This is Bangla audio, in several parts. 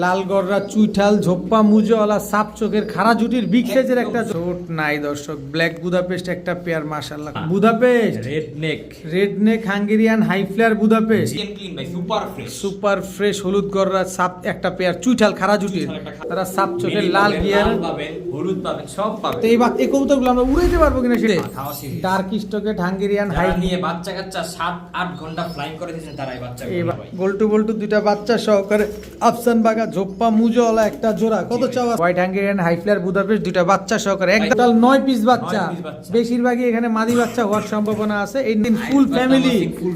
লাল গররা চুইঠাল ঝোপ্পা মুজোওয়ালা সাপ চোখের খাড়া জুটির বিগ সাইজের একটা জোট নাই দর্শক। ব্ল্যাক বুদাপেস্ট একটা পেয়ার মাশাআল্লাহ। Budapest red neck Hungarian high flyer Budapest super fresh হলুদ গররা সাপ একটা পেয়ার চুইঠাল খাড়া জুটির তারা সাপ চোখের লাল গিয়ার হলুদ পাবেন সব পাবেন। তো এই কবুতরগুলো আমরা উড়াইতে পারবো কিনা সেটা ডার্ক স্টকেট হাঙ্গেরিয়ান হাই নিয়ে বাচ্চা কাচ্চা 7-8 ঘন্টা ফ্লাইং করে দিয়েছেন তারা এই বাচ্চা বল্টু বল্টু দুইটা বাচ্চা সহকারে আফসান বাগা ঝোপ্পা মুজোওয়ালা একটা জোড়া কত চাওয়া white Hungarian high flyer Budapest দুইটা বাচ্চা সহকারে একদম 9 পিস বাচ্চা। বেশিরভাগই এখানে মাদি বাচ্চা হওয়ার সম্ভাবনা আছে। এই দিন ফুল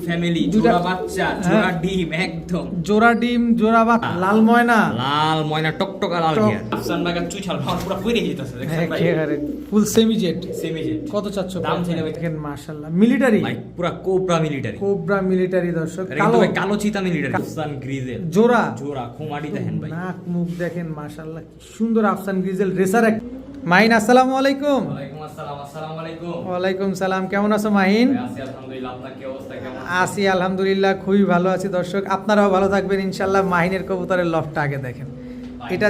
ফ্যামিলি জোড়া বাচ্চা জোড়া ডিম একদম জোড়া ডিম জোড়া বাচ্চা লাল ময়না টকটকা লাল গিয়া আফসান বাগা চুইঠাল ভার পুরো পড়ে যেতেছে দেখছেন ভাই ফুল সেমিজেট কত চাচ্ছ দাম ছেলে দেখেন মাশাআল্লাহ মিলিটারি ভাই পুরো কোবরা মিলিটারি দর্শক কালো চিতা মিলিটারি আফসান গ্রিজেল জোড়া খুমাডি দেখেন ভাই নাক মুখ দেখেন মাশাআল্লাহ কি সুন্দর আফসান গ্রিজেল রেসার এক মাহিন আসসালামু আলাইকুম। আসসালামু আলাইকুম। ওয়ালাইকুম সালাম। কেমন আছো মাহিন? আছি আলহামদুলিল্লাহ। আপনার কি অবস্থা কেমন? আছি আলহামদুলিল্লাহ খুবই ভালো আছি। দর্শক আপনারাও ভালো থাকবেন ইনশাআল্লাহ। মাহিনের কবুতরের লফটটা আগে দেখেন। এটা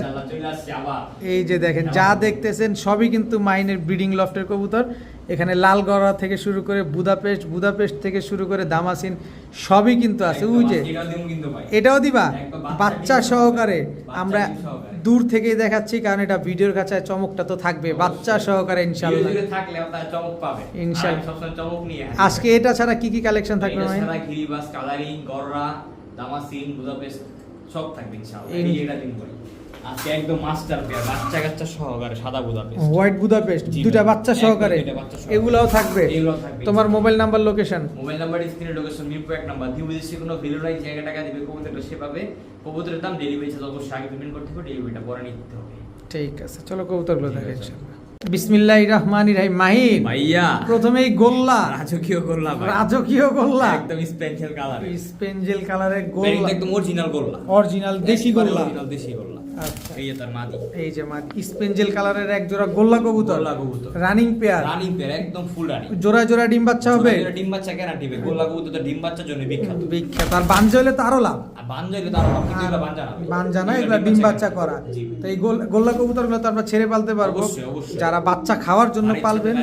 এই যে দেখেন যা দেখতেছেন সবই কিন্তু মাহিনের ব্রিডিং লফটের কবুতর। এখানে লাল গড়া থেকে শুরু করে বুদাপেস্ট থেকে শুরু করে দামাসিন সবই কিন্তু আছে। ওই যে এটাও দিবা বাচ্চা সহকারে। আমরা দূর থেকেই দেখাচ্ছি কারণ এটা ভিডিওর কাছে চমকটা তো থাকবে বাচ্চা সহকারে ইনশাআল্লাহ। আজকে এটা ছাড়া কি কি কালেকশন থাকবে মাহিন? গিরিবাস কালারিং গররা দামাসিন বুদাপেস্ট সব থাকবে ইনশাআল্লাহ। আজকে একদম মাস্টার পেয়ার বাচ্চা কাচ্চা সহকারে সাদা বুদাপেস্ট হোয়াইট বুদাপেস্ট দুইটা বাচ্চা সহকারে এগুলাও থাকবে। তোমার mobile number location? Mobile number স্ক্রিনে লোকেশন মিরপুর 1 নাম্বার দিউ বিদেশি কোনো ভ্যালু নাই জায়গা টাকা দিবে কবুতরটা সেভাবে কবুতরের দাম ডেলিভারি চার্জ অবশ্যই আগে পেমেন্ট করতে হবে ডেলিভারিটা পরে নিতে হবে। ঠিক আছে চলো কবুতরগুলো দেখে ইনশাআল্লাহ। বিসমিল্লাহির রহমানির রহিম। মাহিন ভাইয়া প্রথমেই গোল্লা রাজকীয় গোল্লা একদম স্পেঞ্জেল কালারের গোল্লা একদম অরিজিনাল দেশি গোল্লা। আচ্ছা এই যে তার মাদি এই যে মাদি স্পেঞ্জেল কালারের এক জোড়া গোল্লা কবুতর রানিং পেয়ার একদম ফুল রানিং জোড়া ডিম বাচ্চা হবে। ডিম বাচ্চা গ্যারান্টি হবে। গোল্লা কবুতর তো ডিম বাচ্চার জন্য বিখ্যাত। আর বানজা হলে তো আরো লাভ। বানজা না এগুলা ডিম বাচ্চা করা। তো এই গোল্লা কবুতরগুলো তো আমরা ছেড়ে পালতে পারবো। যারা বাচ্চা খাওয়ার জন্য পালবেন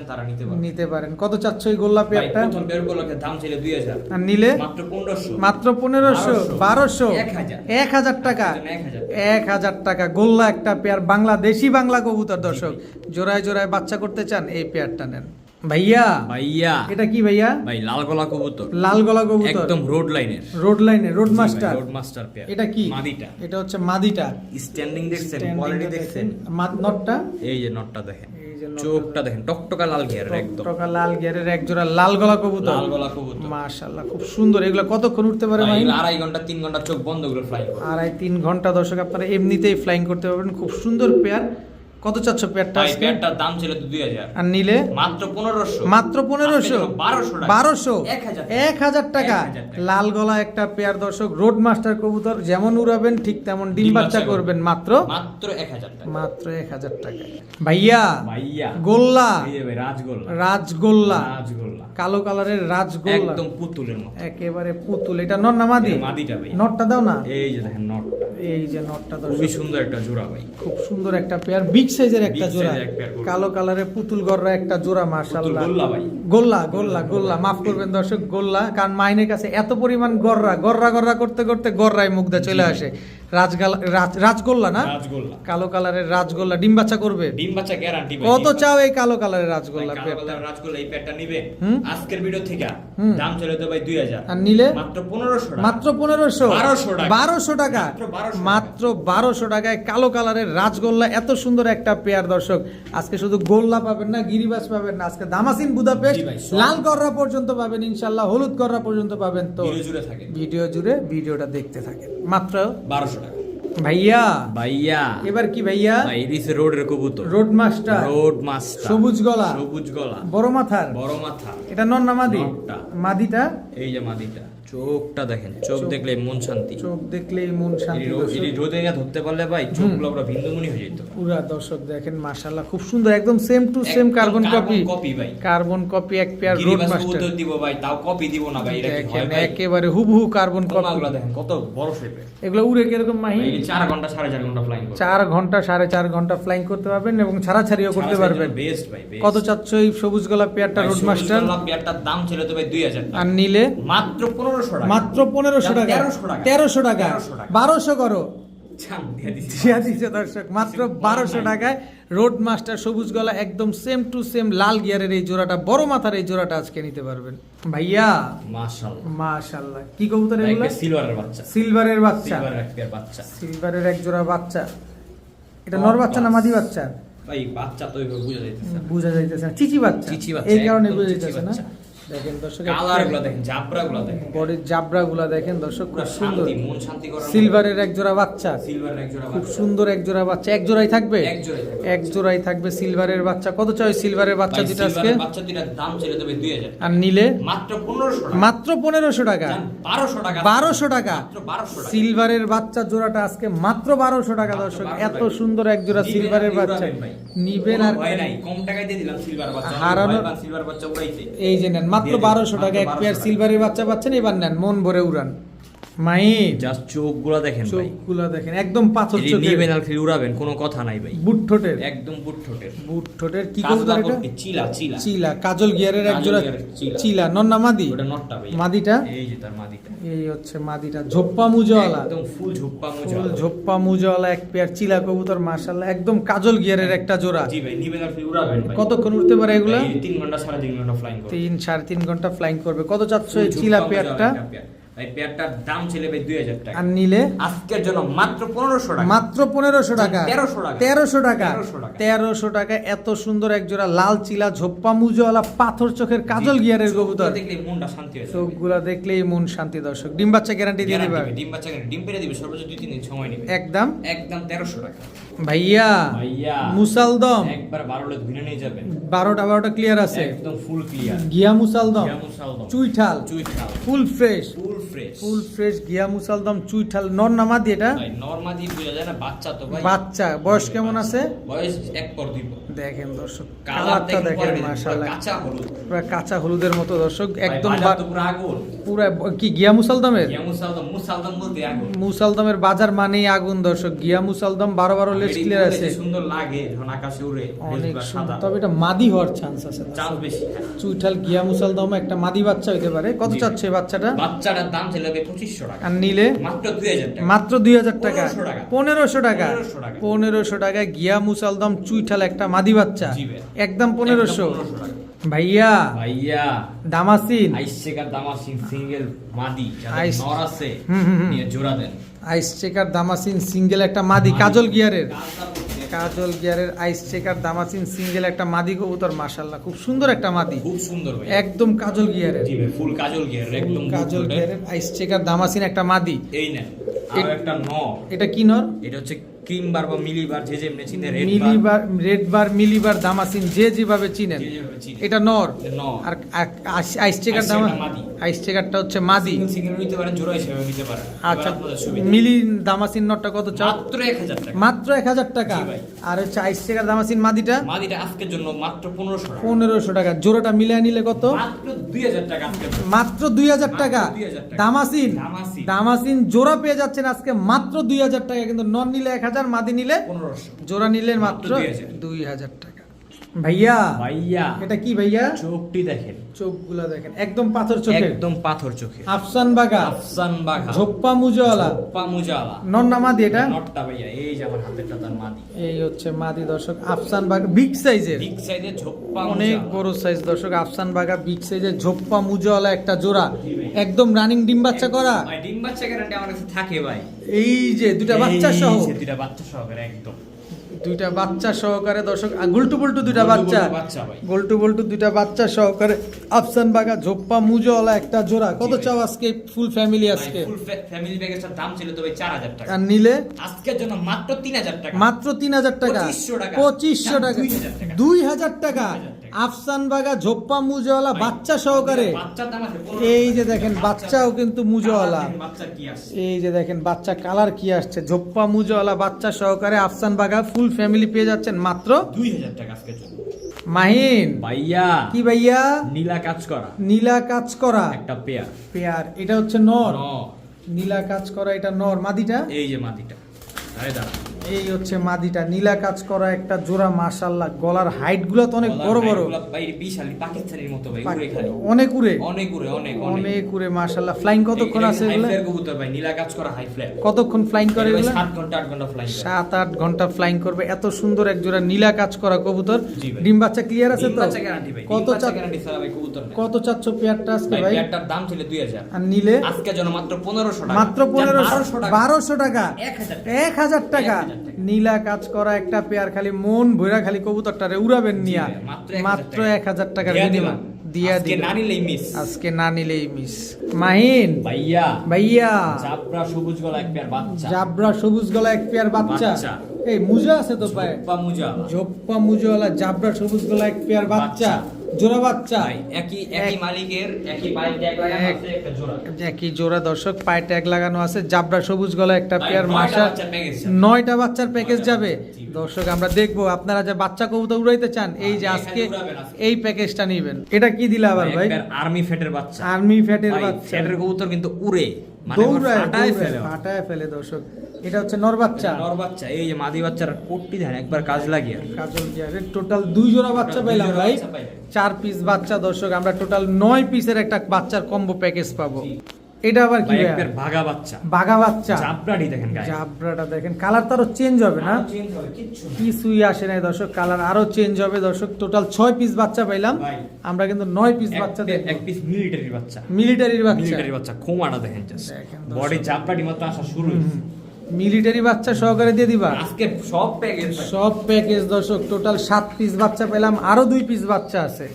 তারা নিতে পারেন। কত চাচ্ছ এই গোল্লা পেয়ারটা? প্রথম পেয়ার গোল্লাকে দাম ছিল 2000 আর নিলে মাত্র 1500 1200 1000 টাকা 1000 টাকা গোল্লা একটা পেয়ার বাংলা কবুতর। দর্শক জোড়ায় বাচ্চা করতে চান এই পেয়ারটা নেন। ভাইয়া এটা কি ভাইয়া? ভাই লাল গলা কবুতর একদম রোড মাস্টার পেয়ার। এটা কি? মাদিটা। এটা হচ্ছে মাদিটা। স্ট্যান্ডিং দেখছেন কোয়ালিটি দেখছেন নটটা এই যে নটটা দেখেন চোখটা দেখেন টকটকা লাল গিয়ারের একদম টকটকা লাল গিয়ারের এক জোড়া লাল গলা কবুতর মাশাআল্লাহ খুব সুন্দর। এগুলা কতক্ষণ উঠতে পারে ভাই? 2.5 ঘন্টা 3 ঘন্টা চোখ বন্ধ করে ফ্লাই করে 2.5-3 ঘন্টা দর্শক আপনারা এমনিতেই ফ্লাইং করতে পারবেন। খুব সুন্দর পেয়ার। কত চাচ্ছ পেয়ারটা? ভাই পেয়ারটার দাম ছিল 2000 আর নিলে মাত্র 1500 1200 1000 টাকা লাল গলা একটা পেয়ার। দর্শক রোড মাস্টার কবুতর যেমন উড়াবেন ঠিক তেমন ডিম বাচ্চা করবেন মাত্র 1000 টাকা। ভাইয়া গোল্লা রাজগোল্লা কালো কালারের রাজগোল্লা একদম পুতুলের মতো একেবারে পুতুল। এটা নর না মাদি? মাদিটা ভাই। নটটা দাও না। এই যে দেখেন নটটা এই যে নটটা খুবই সুন্দর একটা জোড়া ভাই খুব সুন্দর একটা পেয়ার বিগ সাইজের একটা জোড়া কালো কালারের পুতুল গররা একটা জোড়া মাশাআল্লাহ। গোল্লা মাফ করবেন দর্শক গোল্লা কারণ মাইনের কাছে এত পরিমাণ গররা করতে গররায় মুগ্ধা চলে আসে। রাজগোল্লা না কালো কালারের রাজগোল্লা ডিম বাচ্চা করবে গ্যারান্টি। কত চাও এই কালো কালারের রাজগোল্লা পেয়ারটা? এই পেয়ারটা নিবে আজকের ভিডিও থেকে দাম চলে তো ভাই 2000 আর নিলে মাত্র 1200 টাকা মাত্র 1200 টাকায় কালো কালারের রাজগোল্লা এত সুন্দর একটা পেয়ার। দর্শক আজকে শুধু গোল্লা পাবেন না গিরিবাস পাবেন না আজকে দামাসিন বুদাপেস্ট লাল গররা পর্যন্ত পাবেন ইনশাআল্লাহ হলুদ গররা পর্যন্ত পাবেন। তো ভিডিও জুড়ে ভিডিওটা দেখতে থাকেন। মাত্র 1200 টাকা ভাইয়া এবার কি ভাইয়া? এডিস রোডের কবুতর রোড মাস্টার সবুজ গলা বড় মাথা। এটা নর না মাদি? মাদিটা এই যে মাদিটা চোখটা দেখেন, চোখ চোখ- দেখলে মন শান্তি। চোখ দেখলেই মন শান্তি দর্শক। এই রোদে ধরতে পারলে ভাই চোখগুলো পুরো ভিন্দুমনি হয়ে যেত। পুরা দর্শক দেখেন মাশাআল্লাহ খুব সুন্দর, একদম same to same carbon copy. Copy ভাই, কার্বন কপি এক পেয়ার রোড গিরিবাস মাস্টার। কবুতর দিব ভাই, তাও কপি দিব না ভাই, এটা কি হয় দেখেন ভাই? একেবারে হুবহু কার্বন কপি। কোমাগুলো দেখেন কত বড় শেপের। এগুলো উড়ে কিরকম মাহি? এই 4 ঘন্টা 4.5 ঘন্টা ফ্লাইং করে। 4 ঘন্টা 4.5 ঘন্টা ফ্লাইং করতে পারবেন এবং ছাড়াছাড়িও করতে পারবেন। বেস্ট ভাই, বেস্ট। কত চাচ্ছ এই সবুজ গলা পেয়ারটা রোড মাস্টার? পেয়ারটার দাম ছিল তো ভাই 2000 টাকা, আর নিলে মাত্র 1500 টাকা। মাত্র 1500 টাকা। 1300 টাকা। 1300 টাকা। 1200 করো। ছান দিয়ে দিছি। দিয়া দিচ্ছে দর্শক মাত্র 1200 টাকায় রোড মাস্টার সবুজ গলা একদম সেম টু সেম লাল গিয়ারের এই জোড়াটা, বড় মাথার এই জোড়াটা আজকে নিতে পারবেন ভাইয়া। মাশাআল্লাহ, মাশাআল্লাহ কি কবুতর এগুলো? একটা সিলভারের বাচ্চা, সিলভারের বাচ্চা। সিলভারের একটা বাচ্চা। সিলভারের এক জোড়া বাচ্চা। এটা নর বাচ্চা না মাদি বাচ্চা? ভাই বাচ্চা তো এইভাবে বোঝা যাইতেছে না। বোঝা যাইতেছে না, চিচি বাচ্চা। চিচি বাচ্চা, এই কারণে একদম বোঝা চিচি যাইতেছে না। বাচ্চা। দেখেন দর্শক কালারগুলো দেখেন, জাবরাগুলো দেখেন, বডির জাবরাগুলা দেখেন দর্শক, খুব পুরো সুন্দর। শান্তি, মন শান্তি করার মতো। সিলভারের এক জোড়া বাচ্চা, সিলভারের এক জোড়া খুব বাচ্চা। সুন্দর এক জোড়া বাচ্চা। এক জোড়াই থাকবে? এক জোড়াই থাকবে। এক জোড়াই থাকবে সিলভারের বাচ্চা। কত চাই সিলভারের বাচ্চা ভাই, দুটো আজকে? সিলভারের বাচ্চা দুটার দাম ছিল তবে 2000 আর নিলে মাত্র 1500 টাকা। মাত্র 1500 টাকা। জান, 1200 টাকা। 1200 টাকা। মাত্র 1200 টাকা। সিলভারের বাচ্চা জোড়াটা আজকে মাত্র 1200 টাকা মাত্র দর্শক। 1200 এত টাকা। সুন্দর এক জোড়া নিবেন সিলভারের আর বাচ্চা উড়াবেন ভাই। নিবেন কোনো আর ভয় নাই, কম টাকায় দিয়ে দিলাম সিলভার বাচ্চা। হারানোর- ভয় পান সিলভার বাচ্চা উড়াইতে। এই যে নেন মাত্র দিয়ে দিন, 1200 টাকা এক মাত্র পেয়ার 1200 সিলভারের বাচ্চা পাচ্ছেন। এবার নেন মন ভরে উড়ান। মাই জাস্ট চোখগুলো দেখেন ভাই, চোখগুলো দেখেন একদম পাথর এই চোখের, নিবেন আর খালি উড়াবেন, কোনো কথা নাই ভাই। বুট ঠোঁটের, একদম বুট ঠোঁটের। বুট ঠোঁটের কি কাজলা কবুতর এটা? পক্ষে চিলা, চিলা। চিলা, কাজল গিয়ারের এক কাজল জোড়া গিয়ারের চিলা। চিলা। নন্না মাদি? ওটা নটটা ভাই। মাদিটা? এই যে তার মাদিটা। এই হচ্ছে মাদিটা, ঝোপ্পা মুজওয়ালা। একদম ফুল ঝোপ্পা মোজা। ফুল ঝোপ্পা মুজওয়ালা এক পেয়ার চিলা কবুতর মাশাআল্লাহ, একদম কাজল গিয়ারের একটা জোড়া। জি ভাই, নিবেন আর খালি উড়াবেন ভাই। কতক্ষণ উঠতে পারে এগুলা? 3 ঘন্টা 3.5 ঘন্টা ফ্লাইং করে। 3-3.5 ঘন্টা ফ্লাইং করবে। কত চাচ্ছ এই ফুল চিলা ঝোপ্পা পেয়ারটা? মোজা একটা পেয়ার। ভাই পেয়ারটার দাম ছিল ভাই 2000 টাকা। আর নিলে আজকের জন্য মাত্র 1500 টাকা। মাত্র 1500 টাকা। 1300 টাকা। 1300 টাকা। 1300 টাকা। 1300 টাকা এত সুন্দর এক জোড়া লাল চিলা ঝোপ্পা মুজওয়ালা পাথর চোখের কাজল গিয়ারের কবুতর। চোখগুলো দেখলে মনটা শান্তি হয়ে যাবে। চোখগুলা দেখলেই মন শান্তি দর্শক। ডিম বাচ্চা গ্যারান্টি দিয়ে দিবা? ডিম বাচ্চা ডিম পেরে দিবে সর্বোচ্চ 2-3 দিন সময় নেবে। একদম একদম 1300 টাকা। ভাইয়া ভাইয়া মুসালদম একবার 12 লোক ঘুরে নিয়ে যাবেন। 12টা ক্লিয়ার আছে। একদম ফুল ক্লিয়ার। গিয়া মুসালদম মুসালদম চুইঠাল চুইঠাল full fresh, full fresh. Full fresh গিয়া মুসালদম চুইঠাল। নর না মাদি এটা? ভাই নরমাদি বোঝা যায় না, বাচ্চা তো ভাই। বাচ্চা বয়স কেমন আছে? বয়স 1 পর 2 পর। দেখেন দর্শক কালার কালারটা দেখেন দেখেন পরে মাশাআল্লাহ, কাঁচা হলুদ। পুরো কাঁচা হলুদের মতো দর্শক, একদম একদম তো পুরো আগুন। পুরো কি গিয়া মুসালদমের? ইয়া মুসালদম, মুসালদম বলতে আগুন। মুসালদমের বাজার মানেই আগুন দর্শক। গিয়া মুসালদম 12 লেস এদিক ক্লিয়ার বলতে আছে, যে সুন্দর লাগে যখন আকাশে উড়ে, অনেক বেশ সুন্দর। সাদা। তবে এটা মাদি হওয়ার চান্স আছে দর্শক। চান্স বেশি। চুইঠাল গিয়া মুসালদম একটা মাদি বাচ্চা হইতে পারে। কত জি। চাচ্ছে এই বাচ্চাটা? বাচ্চাটার দাম ছিল 2500 টাকা। আর নিলে মাত্র 2000 টাকা। মাত্র 2000 টাকা। 1500 টাকা। 1500 টাকা। 1500 টাকা। 1500 টাকা গিয়া মুসালদম চুইঠাল একটা মাদি বাচ্চা, জি ভাই। একদম 1500 একদম 1500 টাকা। ভাইয়া ভাইয়া দামাসিন আইসেকার দামাসিন সিঙ্গেল মাদি যাদের আইস- নর আছে হুম। নিয়ে জোড়া দেন। আইস চেকার দামাসিন সিঙ্গেল একটা মাদি, কাজল গিয়ারের, কাজলা পক্ষে কাজল গিয়ারের আইস চেকার দামাসিন সিঙ্গেল একটা মাদি কবুতর মাশাআল্লাহ, খুব সুন্দর একটা মাদি, খুব সুন্দর ভাই। একদম কাজল গিয়ারের, জি ভাই, ফুল কাজল গিয়ার একদম কাজল বুটে। গিয়ারের আইস চেকার দামাসিন একটা মাদি। এই নেন আর একটা নর। এটা কি নর? এটা হচ্ছে ক্রিম বার বা মিলি বার, যে যেমনি চিনে, রেড বার মিলিবার, রেড বার, মিলিবার, দামাসিন যে যেভাবে চিনেন। যে যেভাবে চিনে। এটা নর। এটা নর। আর আইস চেকার আইস দামা চেকারটা মাদি। আইস চেকারটা হচ্ছে মাদি। সিঙ্গেল সিঙ্গেল নিতে পারেন, জোড়া হিসেবে নিতে পারেন। আচ্ছা, এবার আপনাদের সুবিধা। মিলি দামাসিন নরটা কত চাও? মাত্র 1000 টাকা। মাত্র 1000 টাকা। জি ভাই। আর হচ্ছে আইস চেকার দামাসিন মাদিটা মাদিটা আজকের জন্য মাত্র 1500 টাকা। 1500 টাকা। জোড়াটা মিলিয়ে নিলে কত? মাত্র 2000 টাকা আজকের জন্য। মাত্র 2000 টাকা। মাত্র 2000 টাকা। দামাসিন দামাসিন। দামাসিন জোড়া পেয়ে যাচ্ছেন আজকে মাত্র 2000 টাকা, কিন্তু নন নিলে 1000, মাদি নিলে 1500। জোড়া নিলে মাত্র মাত্র 2000 টাকা। ভাইয়া ভাইয়া এটা কি ভাইয়া? চোখটি দেখেন, চোখগুলা দেখেন একদম পাথর চোখের, একদম পাথর চোখে। আফসান বাগা, আফসান বাঘা, ঝোপ্পা মুজওয়ালা, পা মুজালা। নন না মাদি এটা? নটটা ভাইয়া, এই যে আমার হাতেরটা তার মাদি। এই হচ্ছে মাদি দর্শক, আফসান বাগা বিগ সাইজের, বিগ সাইজের ঝোপ্পা অনেক মুজালা। বড় সাইজ দর্শক। আফসান বাগা বিগ সাইজের ঝোপ্পা মুজওয়ালা একটা জোড়া, একদম রানিং ডিম বাচ্চা করা। ভাই ডিম বাচ্চা গ্যারান্টি আমার কাছে থাকে ভাই। এই যে দুটা বাচ্চা সহ, এই যে দুইটা বাচ্চা সহকারে একদম। দুইটা বাচ্চা সহকারে দর্শক, গুলটু বুলটু দুইটা বাচ্চা, বাচ্চা ভাই। গোল্টু বল্টু দুইটা বাচ্চা সহকারে আফসান বাগা ঝোপ্পা মুজওয়ালা একটা জোড়া। কত ভাই। চাও আজকে ফুল ফ্যামিলি ভাই, আজকে? ফুল ফ্যামিলি প্যাকেজটার দাম ছিল তো ভাই 4000 টাকা। আর নিলে আজকের জন্য মাত্র 3000 টাকা। মাত্র 3000 টাকা। 2500 টাকা। 2500 টাকা। 2000 টাকা। 2000 টাকা। আফসান বাগা ঝোপ্পা মুজওয়ালা বাচ্চা সহকারে। বাচ্চার দাম আছে এই যে দেখেন বাচ্চাও কিন্তু মুজওয়ালা, বাচ্চা কি আসছে এই যে দেখেন বাচ্চা কালার কি আসছে, ঝোপ্পা মুজওয়ালা বাচ্চা সহকারে আফসান বাগা ফুল ফ্যামিলি পেয়ে যাচ্ছেন মাত্র 2000 টাকা আজকে জন্য। মাহিন ভাইয়া কি ভাইয়া? নীলা কাজ করা নীলা কাজ করা একটা পেয়ার পেয়ার, এটা হচ্ছে নর। ন নীলা কাজ করা এটা নর, মাদিটা এই যে মাটিটা আরে দাঁড়া এই হচ্ছে মাদিটা, নীলা কাজ করা একটা জোড়া। মাশাআল্লাহ গলার হাইট গুলো তো অনেক বড় বড়, ভাই বিশালী পাকিস্তানের মতো ভাই উড়ে খালি অনেক উড়ে অনেক উড়ে অনেক অনেক উড়ে মাশাআল্লাহ। ফ্লাইং কতক্ষণ আছে এগুলো? হাই কবুতর ভাই নীলা কাজ করা হাই ফ্লাই কতক্ষণ ফ্লাইং করে এগুলো? 7 ঘন্টা 8 ঘন্টা ফ্লাই করে 7-8 ঘন্টা ফ্লাইং করবে। এত সুন্দর এক জোড়া নীলা কাজ করা কবুতর। জি ভাই। ডিম বাচ্চা ক্লিয়ার আছে ডিম তো? বাচ্চা গ্যারান্টি ভাই কত ডিম বাচ্চা চা- গ্যারান্টি ছাড়া ভাই কবুতর নেই। কত চাচ্ছ পেয়ারটা আজকে ভাই ভাই? পেয়ারটার দাম ছিল 2000 আর নিলে আজকে জন্য মাত্র 1500 টাকা মাত্র 1200 টাকা 1000 টাকা। 1000 টাকা। নীলা কাজ করা একটা পেয়ার, খালি মন ভৈরা খালি কবুতরটারে উড়াবেন নিয়া। জি ভাই, মাত্র 1000 টাকার দিয়া বিনিময় দিলাম। দিয়া আজকে দিলাম। না নিলেই মিস আজকে না নিলেই মিস। মাহিন ভাইয়া ভাইয়া জাবরা সবুজ গলা এক পেয়ার বাচ্চা জাবরা সবুজ গলা এক পেয়ার বাচ্চা। বাচ্চা। এই মুজা আছে তো পায়ে? পা মুজা ঝোপ্পা মুজওয়ালা জাবরা সবুজ গলা এক পেয়ার বাচ্চা, জোড়া বাচ্চা। ভাই একই মালিকের একই পায়ে ট্যাগ লাগানো আছে একটা জোড়া একই জোড়া দর্শক, পায়ে ট্যাগ লাগানো আছে। জাবরা সবুজ গলা একটা ভাই, পেয়ার 9টা মাসা বাচ্চার প্যাকেজ যাবে। 9টা বাচ্চার প্যাকেজ 9টা যাবে। জি। দর্শক আমরা দেখবো আপনারা যে বাচ্চা কবুতর উড়াইতে চান, এই যে এখানে আজকে উড়াবেন আজকে। এই প্যাকেজটা নিবেন। এটা কি দিলা আবার ভাই? আর্মি ফেটের বাচ্চা আর্মি ফ্যাটের ভাই, বাচ্চা, ফ্যাটের কবুতর কিন্তু উড়ে মানে দৌড়ায় ফাটায় ফেলে ফাটায় ফেলে দর্শক। এটা হচ্ছে নর বাচ্চা, নর বাচ্চা এই যে মাদি বাচ্চার কোটটি দেন একবার কাজ লাগিয়ে কাজল গিয়ারের। টোটাল 2 জোড়া বাচ্চা দুই পাইলাম জোড়া ভাই, বাচ্চা পাইলেন। 4 পিস বাচ্চা। দর্শক আমরা টোটাল 9 পিসের একটা বাচ্চার কম্বো প্যাকেজ পাবো। জি। এটা আবার কি ভাই ভাইয়া? একবার ভাগা বাচ্চা বাঘা বাচ্চা, জাবরাটি দেখেন গায়ে জাবরাটা দেখেন, কালার তারও চেঞ্জ হবে না, চেঞ্জ হবে কিচ্ছু না কিছুই আসে নাই দর্শক, কালার আরো চেঞ্জ হবে দর্শক। টোটাল 6 পিস বাচ্চা পাইলাম, ভাই। আমরা কিন্তু 9 পিস বাচ্চা দেখব। এক পিস মিলিটারির বাচ্চা মিলিটারির বাচ্চা, মিলিটারি বাচ্চা খোমাটা দেখেন জাস্ট দেখেন দর্শক। বডি জাবরাটি মাত্র আসা শুরু হইছে। মিলিটারি বাচ্চা সহকারে দিয়ে দিবা আজকে সব প্যাকেজ সব প্যাকেজ দর্শক। টোটাল 7 পিস বাচ্চা পেলাম, আরো 2 পিস বাচ্চা আছে।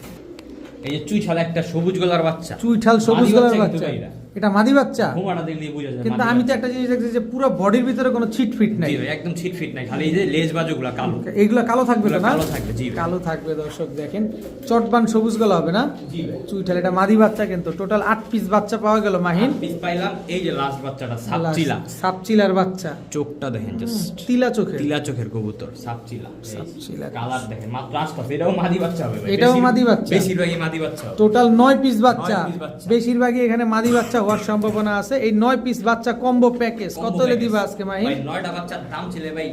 এই যে চুইঠাল একটা সবুজ গলার বাচ্চা চুইঠাল সবুজ মাদি গলার কিন্তু বাচ্চা, ভাই এরা। এটা মাদি বাচ্চা। খোমাটা দেখলেই বোঝা যায় কিন্তু মাদি আমি তো বাচ্চা। একটা জিনিস দেখছি যে পুরো বডির ভিতরে কোনো ছিট ফিট নাই। জি ভাই, একদম ছিট ফিট নাই, খালি এই যে লেজ বাজুগুলা কালো এইগুলা কালো থাকবে তো এগুলা না? কালো থাকবে, জি ভাই। কালো থাকবে দর্শক দেখেন, চটবান সবুজ গলা হবে না? জি ভাই। চুইঠাল এটা মাদি বাচ্চা কিন্তু। টোটাল 8 পিস বাচ্চা পাওয়া গেল মাহিন। পিস পাইলাম এই যে লাস্ট বাচ্চাটা সাপচিলা সাপচিলার বাচ্চা, চোখটা দেখেন জাস্ট তিলা চোখের। তিলা চোখের কবুতর সাপচিলা সাপচিলা। কালার দেখেন মাত্র আশপাশ এটাও মাদি বাচ্চা হবে ভাই এটাও মাদি বাচ্চা? বেশিরভাগই মাদি বাচ্চা হবে টোটাল 9 পিস বাচ্চা, 9 পিস বাচ্চা। বেশিরভাগই এখানে মাদি বাচ্চা হওয়ার সম্ভাবনা আছে। এই 9 পিস বাচ্চা কম্বো প্যাকেজ কত Combo হলে package। দিবা আজকে মাহিন? ভাই 9টা বাচ্চার দাম ছিল ভাই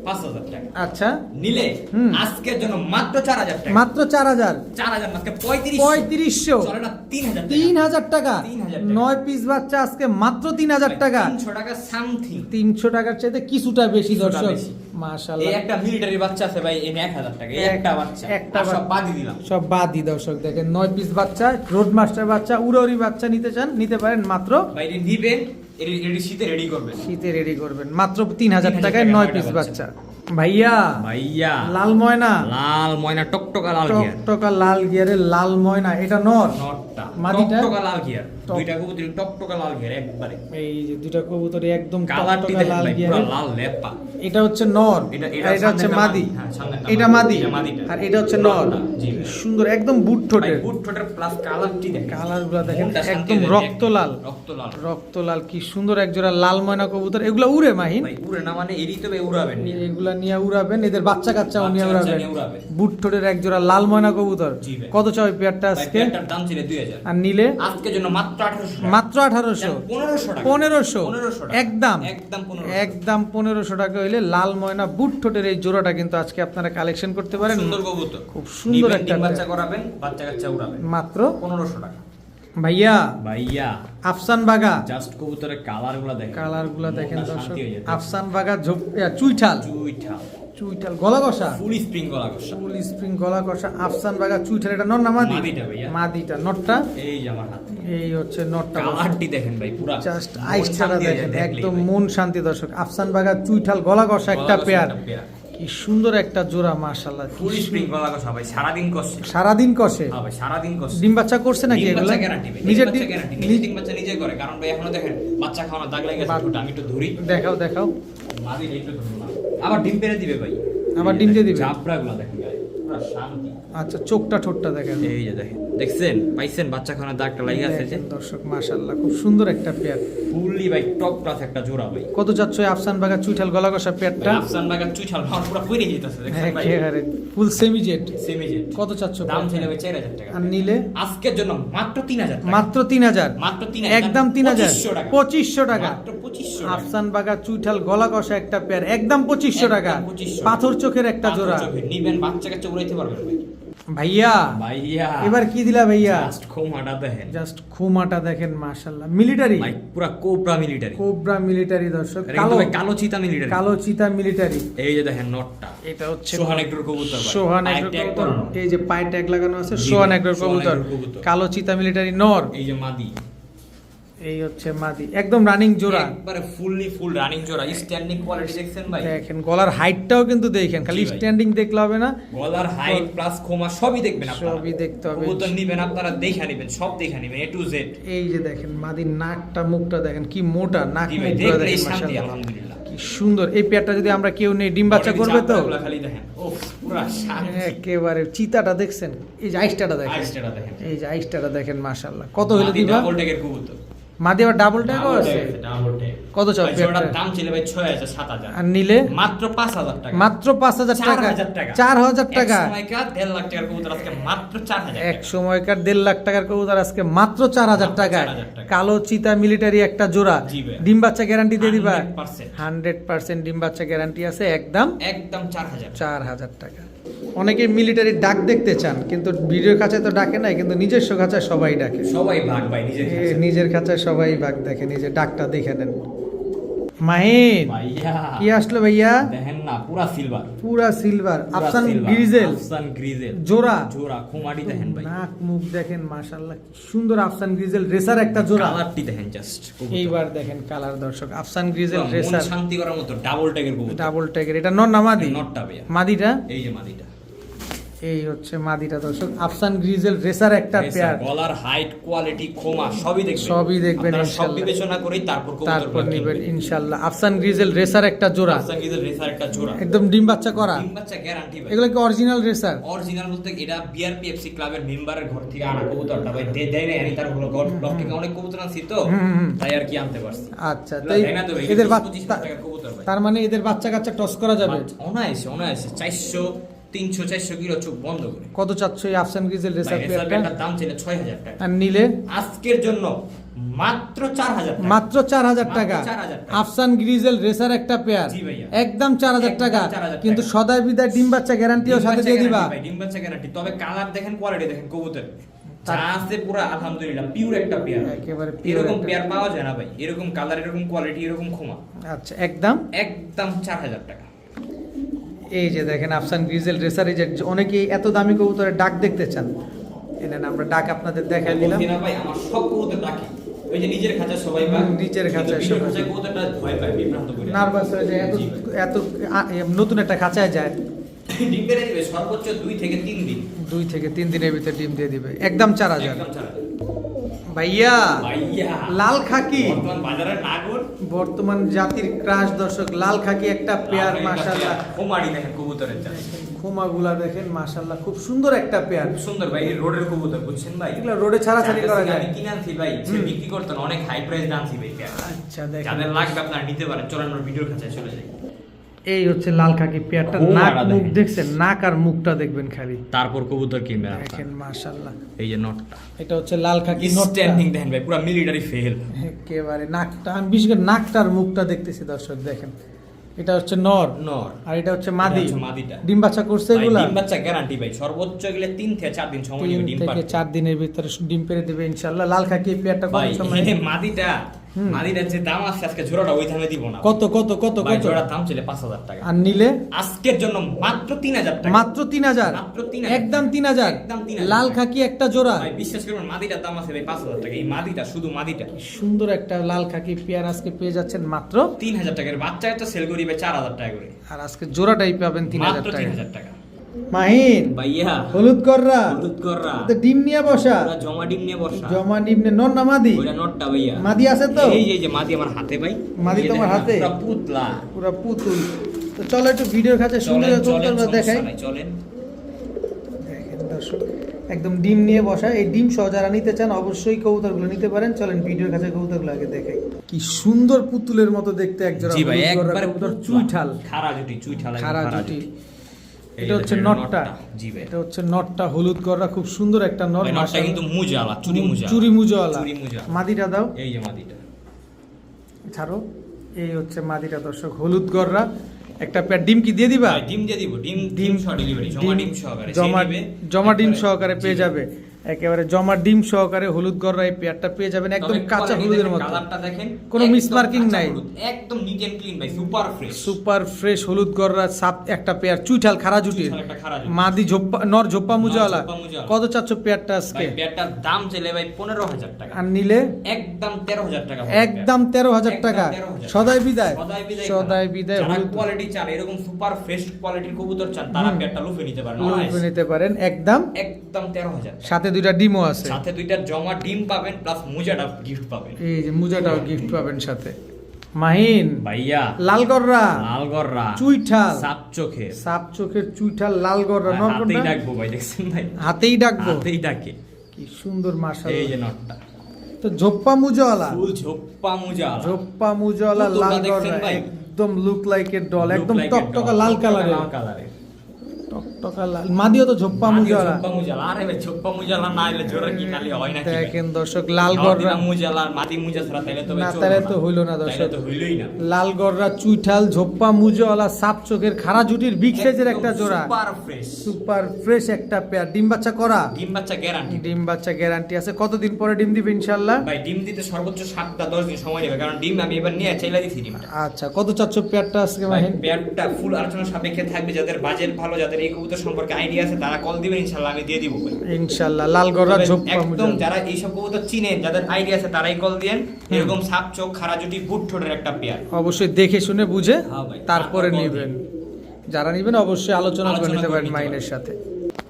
5000 টাকা আচ্ছা নিলে হুম। আজকের জন্য মাত্র 4000 টাকা মাত্র 4000, 4000 আজকে 3500 3500, চলে না 3000 3000 টাকা। 3000 টাকা। 9 পিস বাচ্চা আজকে মাত্র 3000 টাকা। 300 টাকা সামথিং 300 টাকার চাইতে কিছুটা বেশি কিছুটা দর্শক। বেশি। মাশাআল্লাহ। এই একটা মিলিটারি বাচ্চা আছে ভাই এনে 1000 টাকা এই একটা বাচ্চা একটা আর সব বাচ্চা। বাদই দিলাম সব বাদই দর্শক দেখেন, 9 পিস বাচ্চা, রোড মাস্টার বাচ্চা, উড়াউড়ি বাচ্চা নিতে চান নিতে পারেন মাত্র ভাই এটা নিবেন এটি শীতে রেডি করবেন শীতে রেডি করবেন মাত্র 3000 টাকায় 3000 9 টাকায় পিস 9টা বাচ্চা। ভাইয়া ভাইয়া লাল ময়না, লাল ময়না টকটকা লাল গিয়ার টকটকা লাল গিয়ারের লাল ময়না, এটা নর। নটটা মাদিটা? টকটকা লাল গিয়ার টক- দুইটা কবুতর টকটকা লাল গিয়ার একবারে এই যে দুইটা কবুতর একদম কালারটি টকটকা দেখেন লাল ভাই পুরো গিয়ারের। লাল লেপা এটা হচ্ছে নর, আর এটা হচ্ছে মাদি। এটা মাদি আর এটা হচ্ছে নর। জি কি সুন্দর একদম বুট ভাই ঠোঁটের। বুট ঠোঁটের প্লাস কালারটি দেখেন কালারগুলো দেখেন মনটা শান্তি একদম হয়ে যায়, রক্তলাল, রক্তলাল রক্তলাল। কি সুন্দর একজোড়া লাল ময়না কবুতর। এগুলা উড়ে মাহিন, ভাই উড়ে না মানে এরই তো ভাই উড়াবেন নি এগুলা নিয়ে উড়াবেন, এদের বাচ্চা কাচ্চাও নিয়ে বাচ্চা কাচ্চা উড়াবেন। নিয়ে উড়াবেন। বুট ঠোঁটের একজোড়া লাল ময়না কবুতর। জি ভাই। কত চাই পেয়ারটা ভাই আজকে? পেয়ারটার দাম ছিল 2000 আর নিলে আজকের জন্য মাত্র 1800 টাকা মাত্র 1800, 1500 টাকা 1500 1500 টাকা একদম একদম 1500 একদম 1500 টাকা হইলে লাল ময়না বুট ঠোঁটের এই জোড়াটা কিন্তু আজকে আপনারা কালেকশন করতে পারেন। সুন্দর কবুতর খুব সুন্দর নিবেন, একটা ডিম বাচ্চা পেয়ার। করাবেন বাচ্চা কাচ্চা উড়াবেন মাত্র 1500 টাকা ভাইয়া ভাইয়া আফসান বাগা, জাস্ট কবুতরের কালারগুলো দেখেন কালারগুলো দেখেন মনটা দর্শক। শান্তি হয়ে যায়। আফসান বাগা চুইঠাল, চুইঠা চুইঠাল গলা কষা, ফুল স্প্রিং গলা কষা ফুল স্প্রিং গলা কষা আফসান বাগা চুইঠাল। এটা নর না মাদি? মাদিটা ভাইয়া। মাদিটা। নটটা এই যে আমার হাতে এই হচ্ছে নটটা। কালারটি দেখেন ভাই পুরা জাস্ট মন আইসটা শান্তি হয়ে যায় দেখেন, দেখলেই একদম ভাই। মন শান্তি দর্শক। আফসান বাগা চুইঠাল গলা কষা একটা গলা কষা পেয়ার, একটা পেয়ার। কি সুন্দর একটা জোড়া মাশাআল্লাহ। কি ফুল স্প্রিং সুন্দর। গলা কষা ভাই সারাদিন কষে সারাদিন কষে। হ্যাঁ ভাই সারাদিন কষে ডিম বাচ্চা করছে নাকি ডিম এগুলো? বাচ্চা গ্যারান্টি ভাই নিজের নিজের ডিম- গ্যারান্টি নিজ- ডিম বাচ্চা নিজে করে কারণ ভাই এখনো দেখেন বাচ্চা খাওয়ানো দাগ লেগে গেছে ওটা আমি একটু ধরি দেখাও দেখাও। মাদি একটু ধরুন না আবার ডিম পেরে দিবে ভাই আবার ডিম দিয়ে দিবে? জাবরাগুলো দেখেন গায়ে পুরো শান্তি। আচ্ছা চোখটা ঠোঁটটা দেখেন, এই যে দেখেন, দেখছেন পাইছেন বাচ্চা খানার দাগটা লাগিয়ে আছে যে। দেখেন দর্শক মাশাআল্লাহ খুব সুন্দর একটা পেয়ার। ফুললি ভাই টপ ক্লাস একটা জোড়া ভাই। কত চাচ্ছ এই আফসান বাগা চুইঠাল গলা কষা পেয়ারটা? আফসান বাগার চুইঠাল ভার পুরো পড়ে যেতেছে দেখছেন ভাই। একেবারে ফুল সেমি জেড। সেমিজেট কত চাচ্ছ দাম পেয়ারটা? ছিল ভাই 4000 টাকা। আর নিলে আজকের জন্য মাত্র 3000 টাকা। মাত্র 3000, মাত্র 3000, একদম 3000, 2500 টাকা। 2500 টাকা। মাত্র 2500 টাকা। আফসান বাগা চুইঠাল গলা কষা একটা পেয়ার একদম 2500 টাকা। একদম 2500 পাথর চোখের একটা পাথর জোড়া। চোখে নিবেন, বাচ্চা কাচ্চা উড়াইতে পারবেন ভাই। ভাইয়া ভাইয়া এবার কি দিলা ভাইয়া? জাস্ট খুমাটা দেখেন জাস্ট খুমাটা দেখেন মাশাআল্লাহ। মিলিটারি, ভাই পুরা কোবরা মিলিটারি। কোবরা মিলিটারি দর্শক, কালো কালো ভাই কালো চিতা মিলিটারি। কালো চিতা মিলিটারি। এই যে দেখেন নটটা, এটা হচ্ছে সোহান এগ্রোর কবুতর ভাই। সোহান পায়ে এগ্রোর tag কবুতর। করানো। এই যে পায়ে ট্যাগ লাগানো আছে জি সোহান ভাই, এগ্রোর সোহান কবুতর, এগ্রোর কবুতর। কালো চিতা মিলিটারি নর। এই যে মাদি, এই হচ্ছে মাদি, একদম রানিং জোড়া। একবারে ফুললি ফুল রানিং জোড়া। স্ট্যান্ডিং কোয়ালিটি দেখছেন ভাই। দেখেন গলার হাইটটাও কিন্তু দেখেন, খালি জি ভাই। স্ট্যান্ডিং দেখলে হবে না, গলার হাইট প্লাস খোমা সবই দেখবেন আপনারা। সবই দেখতে হবে। কবুতর নিবেন আপনারা দেখে নেবেন, সব দেখে নেবেন A to Z। এই যে দেখেন মাদির নাকটা মুখটা দেখেন কি মোটা, নাক জি ভাই, মুখটা দেখলেই দেখেন শান্তি মাশাআল্লাহ আলহামদুলিল্লাহ। কি সুন্দর। এই পেয়ারটা যদি আমরা কেউ নেই ডিম বাচ্চা বডির করবে তো চামড়াগুলো খালি দেখেন, ওফ পুরা শান্তি। একেবারে চিতাটা দেখছেন, এই যে আইসটাটা দেখেন, আইসটা দেখেন। এই যে আইসটাটা দেখেন মাশাআল্লাহ। কত হলো দিবা? ডাবল ট্যাগের কবুতর। মাদি আবার ডাবল ট্যাগও আছে। Double tag. কত চাও ভাই পেয়ারটা? জোড়ার দাম ছিল ভাই 6000 7000। আর নিলে মাত্র 5000 টাকা। মাত্র 5000 টাকা। 4000 টাকা। 4000 টাকা। এক সময়কার 1.5 লাখ টাকার কবুতর আজকে মাত্র 4000 এক টাকা। সময়কার 1.5 লাখ টাকার কবুতর আজকে মাত্র 4000 টাকায়। 4000 টাকা। কালো চিতা মিলিটারি একটা জোড়া। জি ভাই। ডিম বাচ্চা গ্যারান্টি দিয়ে দিবা? 100%। 100% ডিম বাচ্চা গ্যারান্টি আছে, একদম একদম 4000। 4000 টাকা। অনেকে মিলিটারি ডাক দেখতে চান, কিন্তু ভিডিওর খাঁচায় তো ডাকে নাই, কিন্তু নিজস্ব খাঁচায় সবাই ডাকে। সবাই ভাগ ভাই নিজের কাছে। নিজের খাঁচায় সবাই ভাগ দেখে, নিজের ডাকটা দেখে নেন। মাহিন ভাইয়া কি আসলো ভাইয়া? দেখেন না পুরা সিলভার। পুরা সিলভার আফসান গ্রিজেল আফসান গ্রিজেল জোড়া। জোড়া খুমাডি দেখেন ভাই। নাক মুখ দেখেন মাশাআল্লাহ কি সুন্দর। আফসান গ্রিজেল রেসার একটা জোড়া। কালারটি দেখেন জাস্ট। এইবার দেখেন কালার দর্শক, আফসান গ্রিজেল মন রেসার শান্তি করার মতো ডাবল ট্যাগের কবুতর। ডাবল ট্যাগের। এটা নর না মাদি? নটটা ভাইয়া। মাদিটা এই যে মাদিটা। এই হচ্ছে মাদিটা দর্শক, আফসান গ্রিজেল রেসার একটা পেয়ার। গলার হাইট কোয়ালিটি খোমা সবই দেখবেন, সবই দেখবেন আপনারা সব ইনশাআল্লাহ। বিবেচনা করেই তারপর তারপর নিবেন ইনশাআল্লাহ। আফসান গ্রিজেল রেসার একটা জোড়া, আফসান গ্রিজেল রেসার একটা জোড়া। একদম ডিম বাচ্চা করা। ডিম বাচ্চা গ্যারান্টি ভাই। এগুলো কি অরিজিনাল রেসার? অরিজিনাল বলতে এটা বিআরপিএফসি ক্লাবের মেম্বারের ঘর থেকে আনা কবুতরটা ভাই। দেয় না আমি তার ব্লক থেকে অনেক কবুতর আনছি তো, তাই আর কি আনতে পারছি। আচ্ছা, তো দেয় না তো ভাই, এদের 25 টাকার কবুতর ভাই। তার মানে এদের বাচ্চা কাচ্চা টস করা যাবে? অনায়াসে অনায়াসে 400 300 400 কিলো চোখ বন্ধ করে। কত চাচ্ছ এই আফসান গ্রিজেল রেসার ভাই পেয়ারটা? রেসারটার দাম ছিল 6000 টাকা। আর নিলে আজকের জন্য মাত্র 4000 টাকা। মাত্র 4000 টাকা। মাত্র 4000 টাকা। আফসান গ্রিজেল রেসার একটা পেয়ার, জি ভাইয়া। একদম 4000 টাকা। একদম 4000 কিন্তু টাকা। সদাই বিদায় ডিম বাচ্চা গ্যারান্টিও ডিম সাথে বাচ্চা দিয়ে দিবা? গ্যারান্টি ভাই, ডিম বাচ্চা গ্যারান্টি। তবে কালার দেখেন, কোয়ালিটি দেখেন কবুতর যা আছে পুরো আলহামদুলিল্লাহ পিওর একটা পেয়ার। একেবারে pure এরকম একটা। পেয়ার পাওয়া যায় না ভাই, এরকম কালার, এরকম কোয়ালিটি, এরকম খোমা। আচ্ছা, একদম একদম 4000 টাকা। এই যে দেখেন আফসান গ্রিজেল রেসার। এই যে অনেকেই এত দামি কবুতরের ডাক দেখতে চান, এনেন আমরা ডাক আপনাদের দেখাই দিলাম। বলছি না ভাই, আমার সব কবুতর ডাকে। ওই যে নিজের খাঁচা সবাই পায়, নিজের খাঁচায় কিন্তু সবাই। খাঁচায় কবুতরটা ভয় পায়, বিভ্রান্ত করে। নার্ভাস হয়ে যায়, এত জি ভাই। এত নতুন একটা খাঁচায় যায়। ডিম পেড়ে দিবে সর্বোচ্চ 2 থেকে 3 দিন। 2 থেকে 3 দিনের ভিতরে ডিম দিয়ে দিবে, একদম 4000। একদম 4000। ভাইয়া ভাইয়া লাল খাকি বর্তমান বাজারের নাগর বর্তমান জাতির ক্রাশ দর্শক, লাল খাকি একটা পেয়ার মাশাআল্লাহ। খোমাড়ি দেখেন কবুতরের চাষ। খুমাগুলা দেখেন মাশাআল্লাহ, খুব সুন্দর একটা পেয়ার। খুব সুন্দর ভাই, এই রোডের কবুতর বুঝছেন ভাই। এগুলো রোডে ছাড়াছাড়ি করা যায়। আমি কিনে আনছি ভাই, সে বিক্রি করতেন অনেক হাই প্রাইস আনছি ভাই পেয়ার। আচ্ছা দেখেন, যাদের লাগবে আপনারা নিতে পারেন। চলেন আমরা ভিডিওর কাছে চলে যাই। এই হচ্ছে লাল খাকি পেয়ারটা। খুমাটা নাক মুখ দেখেন। দেখছেন, নাক আর মুখটা দেখবেন খালি। তারপর কবুতর কিনবেন আপনারা। দেখেন মাশাআল্লাহ, এই যে নটটা এটা হচ্ছে লাল খাকি স্ট্যান্ডিং দেখেন ভাই, পুরো মিলিটারি ফেল। একেবারে নাকটা, আমি বিশেষ করে নাকটার মুখটা দেখতেছি দর্শক দেখেন। এটা হচ্ছে নর, নর আর এটা হচ্ছে মাদি। এটা হচ্ছে মাদিটা। ডিম বাচ্চা করছে ভাই, এগুলা? ডিম বাচ্চা গ্যারান্টি ভাই, সর্বোচ্চ গেলে 3 থেকে 4 দিন সময় নেবে 3 ডিম থেকে পাড়তে। 4 দিনের ভিতরে ডিম পেড়ে দেবে ইনশাআল্লাহ। লাল খাকি পেয়ারটা কত ভাই সময়? এই মাদিটা, মাদিটার যে দাম আছে আজকে জোড়াটা ওই দামে দিব না। কত কত কত ভাই কত? জোড়ার দাম ছিল 5000 টাকা। আর নিলে আজকের জন্য মাত্র 3000 টাকা। মাত্র 3000। মাত্র 3000, একদম 3000। একদম 3000 লাল খাকি একটা জোড়া। ভাই বিশ্বাস করুন, মাদিটার দাম আছে ভাই 5000 টাকা। এই মাদিটা, শুধু মাদিটা সুন্দর একটা লাল খাকি পেয়ার আজকে পেয়ে যাচ্ছেন মাত্র 3000 টাকার। বাচ্চা একটা সেল করি ভাই 4000 টাকা করে। আর আজকে জোড়াটাই পাবেন 3000 মাত্র টাকা। 3000 টাকা। মাহিন ভাইয়া হলুদ কররা, হলুদ কররা তো ডিম নিয়ে বসা, পুরা জমা ডিম নিয়ে বসা। জমা ডিম নিয়ে নর না মাদি? ওইটা নটটা ভাইয়া। মাদি আছে তো? এই যে মাদি আমার হাতে ভাই। মাদি এই যে তোমার দেখেন, হাতে? পুরা পুতলা। পুরা পুতুল। তো চলো একটু ভিডিওর কাছে সুন্দর চলেন চলেন, কবুতরগুলো সমস্যা দেখাই। নাই, চলেন। দর্শক, একদম ডিম নিয়ে বসা। এই ডিম সহ যারা নিতে চান অবশ্যই কবুতরগুলো নিতে পারেন। চলেন ভিডিওর কাছে কবুতরগুলো আগে দেখাই। কি সুন্দর পুতুলের মতো দেখতে এক জোড়া জি ভাই, হলুদ গররা একবারে কবুতর, চুইঠাল খাড়া জুটি, চুইঠাল একদম খাড়া খাড়া জুটি। জুটি। এটা হচ্ছে নটটা। জি ভাই, এটা হচ্ছে নটটা হলুদ গররা, খুব সুন্দর একটা নট। ভাই নটটা কিন্তু মুজালা, চুরি মুজা, চুরি মুজাওয়ালা। চুরি মুজা। মাদিটা দাও, এই যে মাদিটা ছাড়ো। এই হচ্ছে মাদিটা দর্শক, হলুদ গররা একটা পেয়ার। ডিম কি দিয়ে দিবা? ভাই ডিম দিয়ে দিব, ডিম সহ ডেলিভারি, জমা ডিম সহকারে। জমা ডিম একবারে- সহকারে পেয়ে জি। যাবে, একেবারে জমা ডিম সহকারে হলুদ গররা এই পেয়ারটা পেয়ে যাবেন একদম তবে কাঁচা quality হলুদের দেখেন, মতো। কালারটা দেখেন, কোনো একদম মিসমার্কিং কাঁচা নাই। হলুদ, একদম নিট এন্ড ক্লিন ভাই, সুপার ফ্রেশ। সুপার ফ্রেশ হলুদ গররা সাপ একটা পেয়ার, চুইঠাল খাড়া জুটির, চুইঠাল একটা খাড়া জুটি। মাদি ঝোপ্পা নর ঝোপ্পা মুজাওয়ালা। ঝোপ্পা মুজাওয়ালা। কত চাচ্ছ পেয়ারটা আজকে? ভাই পেয়ারটার দাম চাইলে ভাই 15,000 টাকা, আর নিলে একদম 13,000 টাকা। একদম 13,000 টাকা। একদম 13,000 সদাই বিদায়, সদাই বিদায়। সদাই বিদায়। যারা হলুদ কোয়ালিটি চান, এরকম সুপার ফ্রেশ কোয়ালিটির কবুতর চান, তারা পেয়ারটা লুফে নিতে পারেন। লুফে নিতে পারেন একদম। একদম 13,000। সাথে দুইটা ডিমও আছে, সাথে দুইটা জমা ডিম পাবেন, প্লাস মুজাটা গিফট পাবেন। এই যে মুজাটাও গিফট পাবেন সাথে। মাহিন ভাইয়া লাল গররা, লাল গররা, চুইঠাল, সাপ চোখের, সাপ চোখের চুইঠাল লাল গররা। নর হাতেই কোনটা? ডাকবো ভাই, দেখছেন ভাই, হাতেই ডাকবো, হাতেই ডাকে। কি সুন্দর এই মাশাআল্লাহ। যে নটটা, তো ঝোপ্পা মুজাওয়ালা, ফুল ঝোপ্পা মুজা, ঝোপ্পা মুজাওয়ালা পুতুলটা লাল দেখছেন গররা, ভাই? একদম লুক লাইক এ ডল, একদম টকটকা লাল কালারের, লাল কালারের। টকটকা লাল। মাদিও তো ঝোপ্পা মুজাওয়ালা। ঝোপ্পা মুজালা, আরে ভাই ঝোপ্পা মুজালা না এলে জোড়া কি খালি হয় নাকি ভাই? দেখেন দর্শক, লাল গররা, মুজালা, মাটি মুজা ছাড়া তাইলে তো ভাই না চলবে তাহলে না। তো হইলো না তাইলে দর্শক। তো হইলোই না। লাল গররা, চুইঠাল, ঝোপ্পা মুজাওয়ালা, সাপ চোখের খাড়া জুটির বিগ সাইজের একটা জোড়া, সুপার ফ্রেশ, সুপার ফ্রেশ একটা পেয়ার। ডিম বাচ্চা করা, ডিম বাচ্চা গ্যারান্টি। ডিম বাচ্চা গ্যারান্টি আছে। কতদিন পরে ডিম দিবে ইনশাআল্লাহ? ভাই ডিম দিতে সর্বোচ্চ 7-10 দিন সময় নেবে, কারণ ডিম আমি এবার নিয়ে চাইলা দিছি ডিমটা। আচ্ছা, কত চাচ্ছ পেয়ারটা আজকে ভাই মাহিন? পেয়ারটা ফুল আলোচনা সাপেক্ষে থাকবে। যাদের বাজেট ভালো, যাদের এই কবুতর সম্পর্কে আইডিয়া আছে, তারা কল দিবেন, ইনশাআল্লাহ আমি দিয়ে দিব ভাই। ইনশাআল্লাহ লাল গররা, তবে ঝোপ্পা একদম মুজাওয়ালা। যারা এইসব কবুতর চিনেন, যাদের আইডিয়া আছে, তারাই কল দিয়েন। এরকম সাপ চোখ খাড়া জুটি বুট ঠোঁটের একটা পেয়ার, অবশ্যই দেখে শুনে বুঝে হ্যাঁ ভাই, তারপরে তারপর নেবেন। যারা নেবেন অবশ্যই আলোচনা করে আলোচনা নিতে করে পারেন নিতে মাইনের পারেন। সাথে।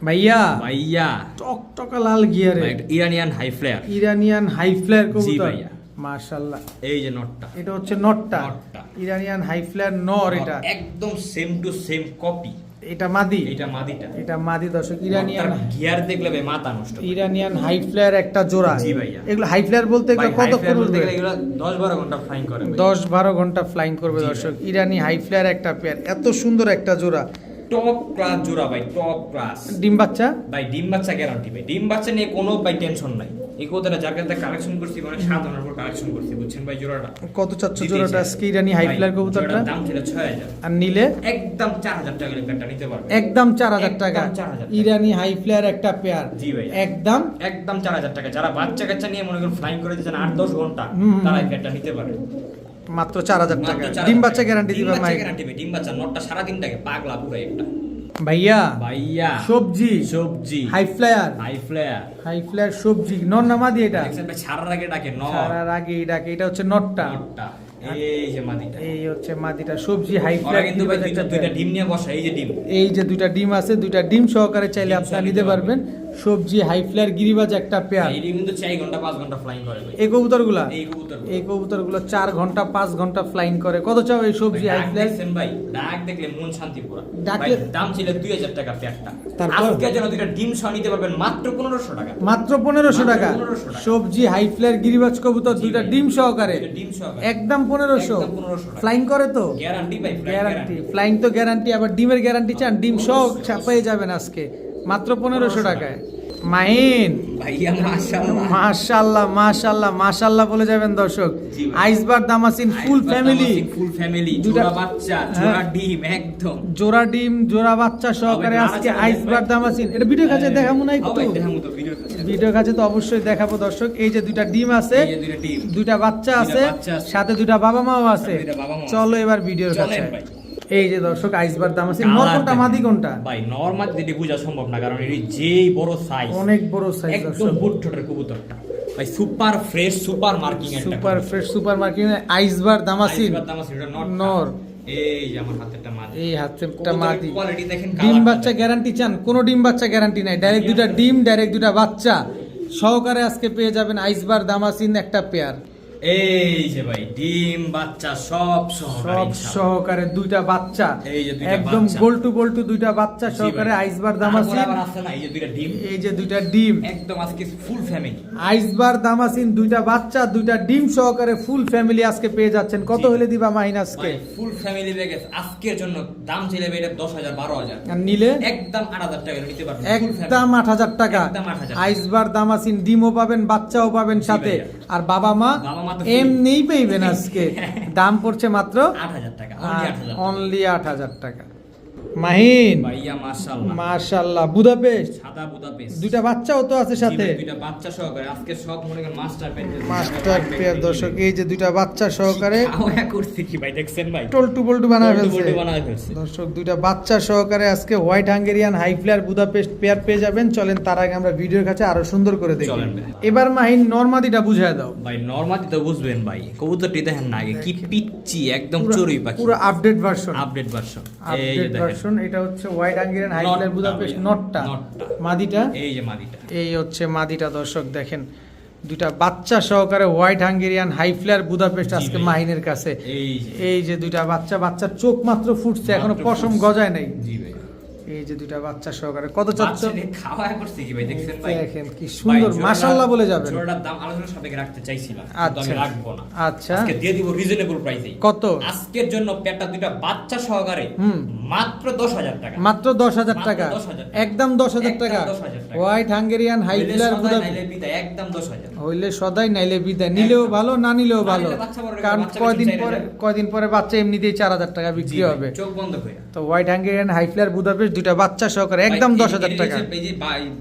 ভাইয়া ভাইয়া টকটকা লাল গিয়ারে ভাই, একটা Iranian high flyer. Iranian high flyer কবুতর, ভাইয়া। মাশাআল্লাহ। এই যে নটটা, এটা হচ্ছে নটটা, নটটা। ইরানিয়ান হাই ফ্লায়ার নর। এটা একদম সেম টু সেম কপি। এটা মাদি, এটা মাদিটা। এটা মাদি দর্শক। ইরানিয়ান গিয়ার দেখলে ভাই মাথা নষ্ট। ইরানিয়ান হাই ফ্লায়ার একটা জোড়া। জি ভাইয়া। এগুলো হাই ফ্লায়ার বলতে এগুলো ভাই, high কত flyer বলতে করবে? গেলে এগুলো 10-12 ঘন্টা ফ্লাইং করে ভাই। 10-12 ঘন্টা ফ্লাইং করবে জি দর্শক। ইরানি হাই ফ্লায়ার একটা পেয়ার, এত সুন্দর একটা জোড়া। টপ ক্লাস জোড়া ভাই, টপ ক্লাস। ডিম বাচ্চা, ভাই ডিম বাচ্চা গ্যারান্টি ভাই, ডিম বাচ্চা নিয়ে কোনো ভাই টেনশন নাই। এই কবুতরটা যার কাছে কালেকশন করছি, মানে 7,000 উপর কালেকশন করছি, বুঝছেন ভাই জোড়াটা। কত চাচ্ছ দিতেই জোড়াটা চাই। আজকে ইরানি হাই ভাই, ফ্লায়ার কবুতরটা? জোড়াটার দাম ছিল 6,000, আর নিলে একদম 4,000 টাকা হলে পেয়ারটা নিতে পারবে। একদম 4,000 টাকা। একদম 4,000 টাকা। ইরানি হাই ফ্লায়ার একটা পেয়ার, জি ভাই। একদম একদম 4,000 টাকা। যারা বাচ্চা কাচ্চা নিয়ে মনে করেন ফ্লাইং করে দিচ্ছেন 8-10 ঘন্টা, তারা এই পেয়ারটা নিতে পারে মাত্র 4,000 টাকা। মাত্র 4,000 ডিম বাচ্চা টাকা। গ্যারান্টি ডিম দিবা বাচ্চা মাই? গ্যারান্টি ভাই, ডিম বাচ্চা নটটা সারাদিন থাকে পাগলা পুরো একটা। ভাইয়া ভাইয়া সবজি, সবজি high flyer, high flyer, high flyer সবজি নর না মাদি? এটা দেখছেন ভাই ছাড়ার আগে ডাকে নর, সারার আগে ডাকে। এটা হচ্ছে নটটা, নটটা। এই যে মাদিটা, এই হচ্ছে মাদিটা। সবজি হাই ওরা ফ্লায়ার কিন্তু ভাই দুইটা ডিম নিয়ে বসা। এই যে ডিম, এই যে দুইটা ডিম আছে, দুইটা ডিম সহকারে চাইলে ডিম আপনারা সহ নিতে নিতে পারবেন। সবজি হাই ফ্লায়ার গিরিবাজ একটা পেয়ার। এই ডিম কিন্তু 4 ঘন্টা 5 ঘন্টা ফ্লাইং করে ভাই। এই কবুতরগুলা, এই কবুতর এই কবুতরগুলো 4 ঘন্টা 5 ঘন্টা ফ্লাইং করে। কত চাও এই সবজি হাই ফ্লায়ার? দেখছেন ভাই, ডাক দেখলে মন শান্তি পুরা। ডাকলে- ভাই দাম ছিল 2,000 টাকা পেয়ারটা, তারপর? আজকে যেন দুইটা ডিম সহ নিতে পারবেন মাত্র 1,500 টাকা। মাত্র 1500 টাকা। 1500 টাকা। সবজি হাই ফ্লায়ার গিরিবাজ কবুতর জি দুইটা ভাই। ডিম সহকারে দুইটা ডিম সহকারে। একদম 1500। একদম 1500 টাকা। ফ্লাইং করে তো? গ্যারান্টি ভাই, গ্যারান্টি, ফ্লাইং তো গ্যারান্টি। আবার ডিমের গ্যারান্টি চান? ডিম সহ ছাপাই যাবেন আজকে মাত্র 1500 টাকায়। মাহিন ভাইয়া মাশাআল্লাহ, মাশাআল্লাহ মাশাআল্লাহ মাশাআল্লাহ বলে যাবেন দর্শক। জি ভাই। আইসবার দামাসিন ফুল ফ্যামিলি, ফুল ফ্যামিলি, দুটা- জোড়া বাচ্চা, জোড়া ডিম একদম। জোড়া ডিম জোড়া বাচ্চা সহকারে হবে, আজকে আরেকটা আইসবার দেখবেন। দামাসিন। এটা ভিডিও কাছে দেখাবো না একটু? হবে, দেখাবো তো ভিডিও কাছে। ভিডিও কাছে তো অবশ্যই দেখাবো দর্শক। এই যে দুইটা ডিম আছে, এই যে দুইটা ডিম, দুইটা বাচ্চা দুইটা আছে, বাচ্চা আছে। সাথে দুইটা বাবা মাও আছে। দুইটা বাবা মাও আছে। চলো এবার ভিডিওর কাছে। চলেন ভাই। এই যে দর্শক আইসবার দামাসিন। নর কালার কোনটা দেখেন। মাদি কোনটা? ভাই নরমাল যেটা বোঝা সম্ভব না, কারণ এর যেই বড় সাইজ, অনেক বড় সাইজ একদম দর্শক। বুট ঠোঁটের কবুতরটা ভাই, সুপার ফ্রেশ, সুপার মার্কিং একটা সুপার ফ্রেশ সুপার মার্কিং আইসবার দামাসিন আইসবার দামাসিন, এটা নর। নর। এই যে আমার হাতেরটা মাদি, এই হাতেরটা কবুতরের মাদি। কোয়ালিটি দেখেন, ডিম কালারটা বাচ্চা দেখেন। গ্যারান্টি চান? কোনো ডিম বাচ্চা গ্যারান্টি নাই, ডাইরেক্ট দুইটা ডিম ডাইরেক্ট দুইটা বাচ্চা সহকারে আজকে পেয়ে যাবেন আইসবার দামাসিন একটা পেয়ার। এই যে ভাই ডিম বাচ্চা সব সহকারে সব ইনশাআল্লাহ। সহকারে দুইটা বাচ্চা, এই যে দুইটা একদম বাচ্চা। গোল্টু দুইটা বাচ্চা জি সহকারে ভাই। আইসবার তারপর দামাসিন। আবার আছে না এই যে দুইটা ডিম, এই যে দুইটা ডিম, একদম আজকে ফুল ফ্যামিলি। আইসবার দামাসিন, দুইটা বাচ্চা, দুইটা ডিম সহকারে ফুল ফ্যামিলি আজকে পেয়ে যাচ্ছেন। কত জি। হলে দিবা মাহিন আজকে? ফুল ফ্যামিলি ব্যাগ আজকের জন্য দাম ছিল ভাই এটা 10,000 12,000, আর নিলে একদম 8,000 টাকা নিতে পারবেন। একদম 8,000 টাকা। একদম 8,000 টাকা। আইসবার দামাসিন, ডিমও পাবেন, বাচ্চাও পাবেন সাথে। ভাইয়া। আর বাবা মা বাবা মা তো free। এমনিই পেইবেন আজকে। দাম পড়ছে মাত্র 8,000 টাকা, only 8,000 টাকা। অনলি 8,000 টাকা। মাহিন ভাইয়া মাশাআল্লাহ, মাশাআল্লাহ, বুদাপেস্ট সাদা বুদাপেস্ট। দুইটা বাচ্চাও তো আছে সাথে। জি ভাই, দুইটা বাচ্চা সহকারে আজকে সব মনে করেন মাস্টার পেয়ার। মাস্টার পেয়ার দর্শক, এই যে দুইটা বাচ্চা সহকারে খাওয়া করছি কি ভাই দেখছেন ভাই, টলটু বল্টু বানায় টলটু ফেলছে বল্টু বানায় ফেলছে। দর্শক। দুইটা বাচ্চা সহকারে আজকে white Hungarian high flyer Budapest pair পেয়ে যাবেন। চলেন তার আগে আমরা ভিডিওর কাছে আরো সুন্দর করে দেখি। চলেন ভাই। এবার মাহিন নরমাদিটা বুঝায় দাও। ভাই নরমালি তো বুঝবেন ভাই, কবুতরটি দেখেন না আগে কি পিচ্চি, একদম চড়ুই পাখি, পুরো আপডেট ভার্সন। Update version. এই যে আপডেট দেখেন ভার্সন। এটা হচ্ছে হোয়াইট হাঙ্গেরিয়ান হাই নটটা ফ্লেয়ার বুদাপেস্ট ভাইয়া, নটটা। নটটা। মাদিটা এই যে মাদিটা, এই হচ্ছে মাদিটা দর্শক। দেখেন দুইটা বাচ্চা সহকারে white Hungarian high flyer Budapest জি আজকে ভাই। মাহিনের কাছে। এই যে এই যে দুইটা বাচ্চা, বাচ্চার চোখ মাত্র ফুটছে, এখনো মাত্র পশম ফুটছে। গজায় নাই। জি ভাই, এই যে দুইটা বাচ্চা সহকারে কত চাচ্ছ? বাচ্চাটি খাওয়া করছি কি ভাই দেখছেন ভাই, দেখেন কি সুন্দর, মাশাআল্লাহ বলে যাবেন। জোড়াটার দাম আলোচনা সাপেক্ষে রাখতে চাইছিলাম, কিন্তু আমি আচ্ছা। রাখবো না। আচ্ছা। আজকে দিয়ে দিব রিজনেবল প্রাইসে। কত? আজকের জন্য পেটা দুইটা বাচ্চা সহকারে মাত্র 10,000 টাকা। মাত্র 10,000 টাকা, মাত্র 10,000 টাকা। একদম 10,000 একদম টাকা। 10,000 টাকা। হোয়াইট হাঙ্গেরিয়ান হাই হইলে ফ্লেয়ার সদাই বুদাপেস্ট নাইলে বিদায়, একদম 10,000। হইলে সদাই নাইলে বিদায়। নিলেও একদম। ভালো, না নিলেও না ভালো, নিলে বাচ্চা বড়, কারণ বাচ্চা কয়দিন বেশি পরে চাইলে কয়দিন পরে বাচ্চা এমনিতেই 4,000 টাকা জি বিক্রি ভাই, হবে। চোখ বন্ধ করে। তো white Hungarian high flyer Budapest দুইটা বাচ্চা সহকারে একদম 10,000 টাকা। এই যে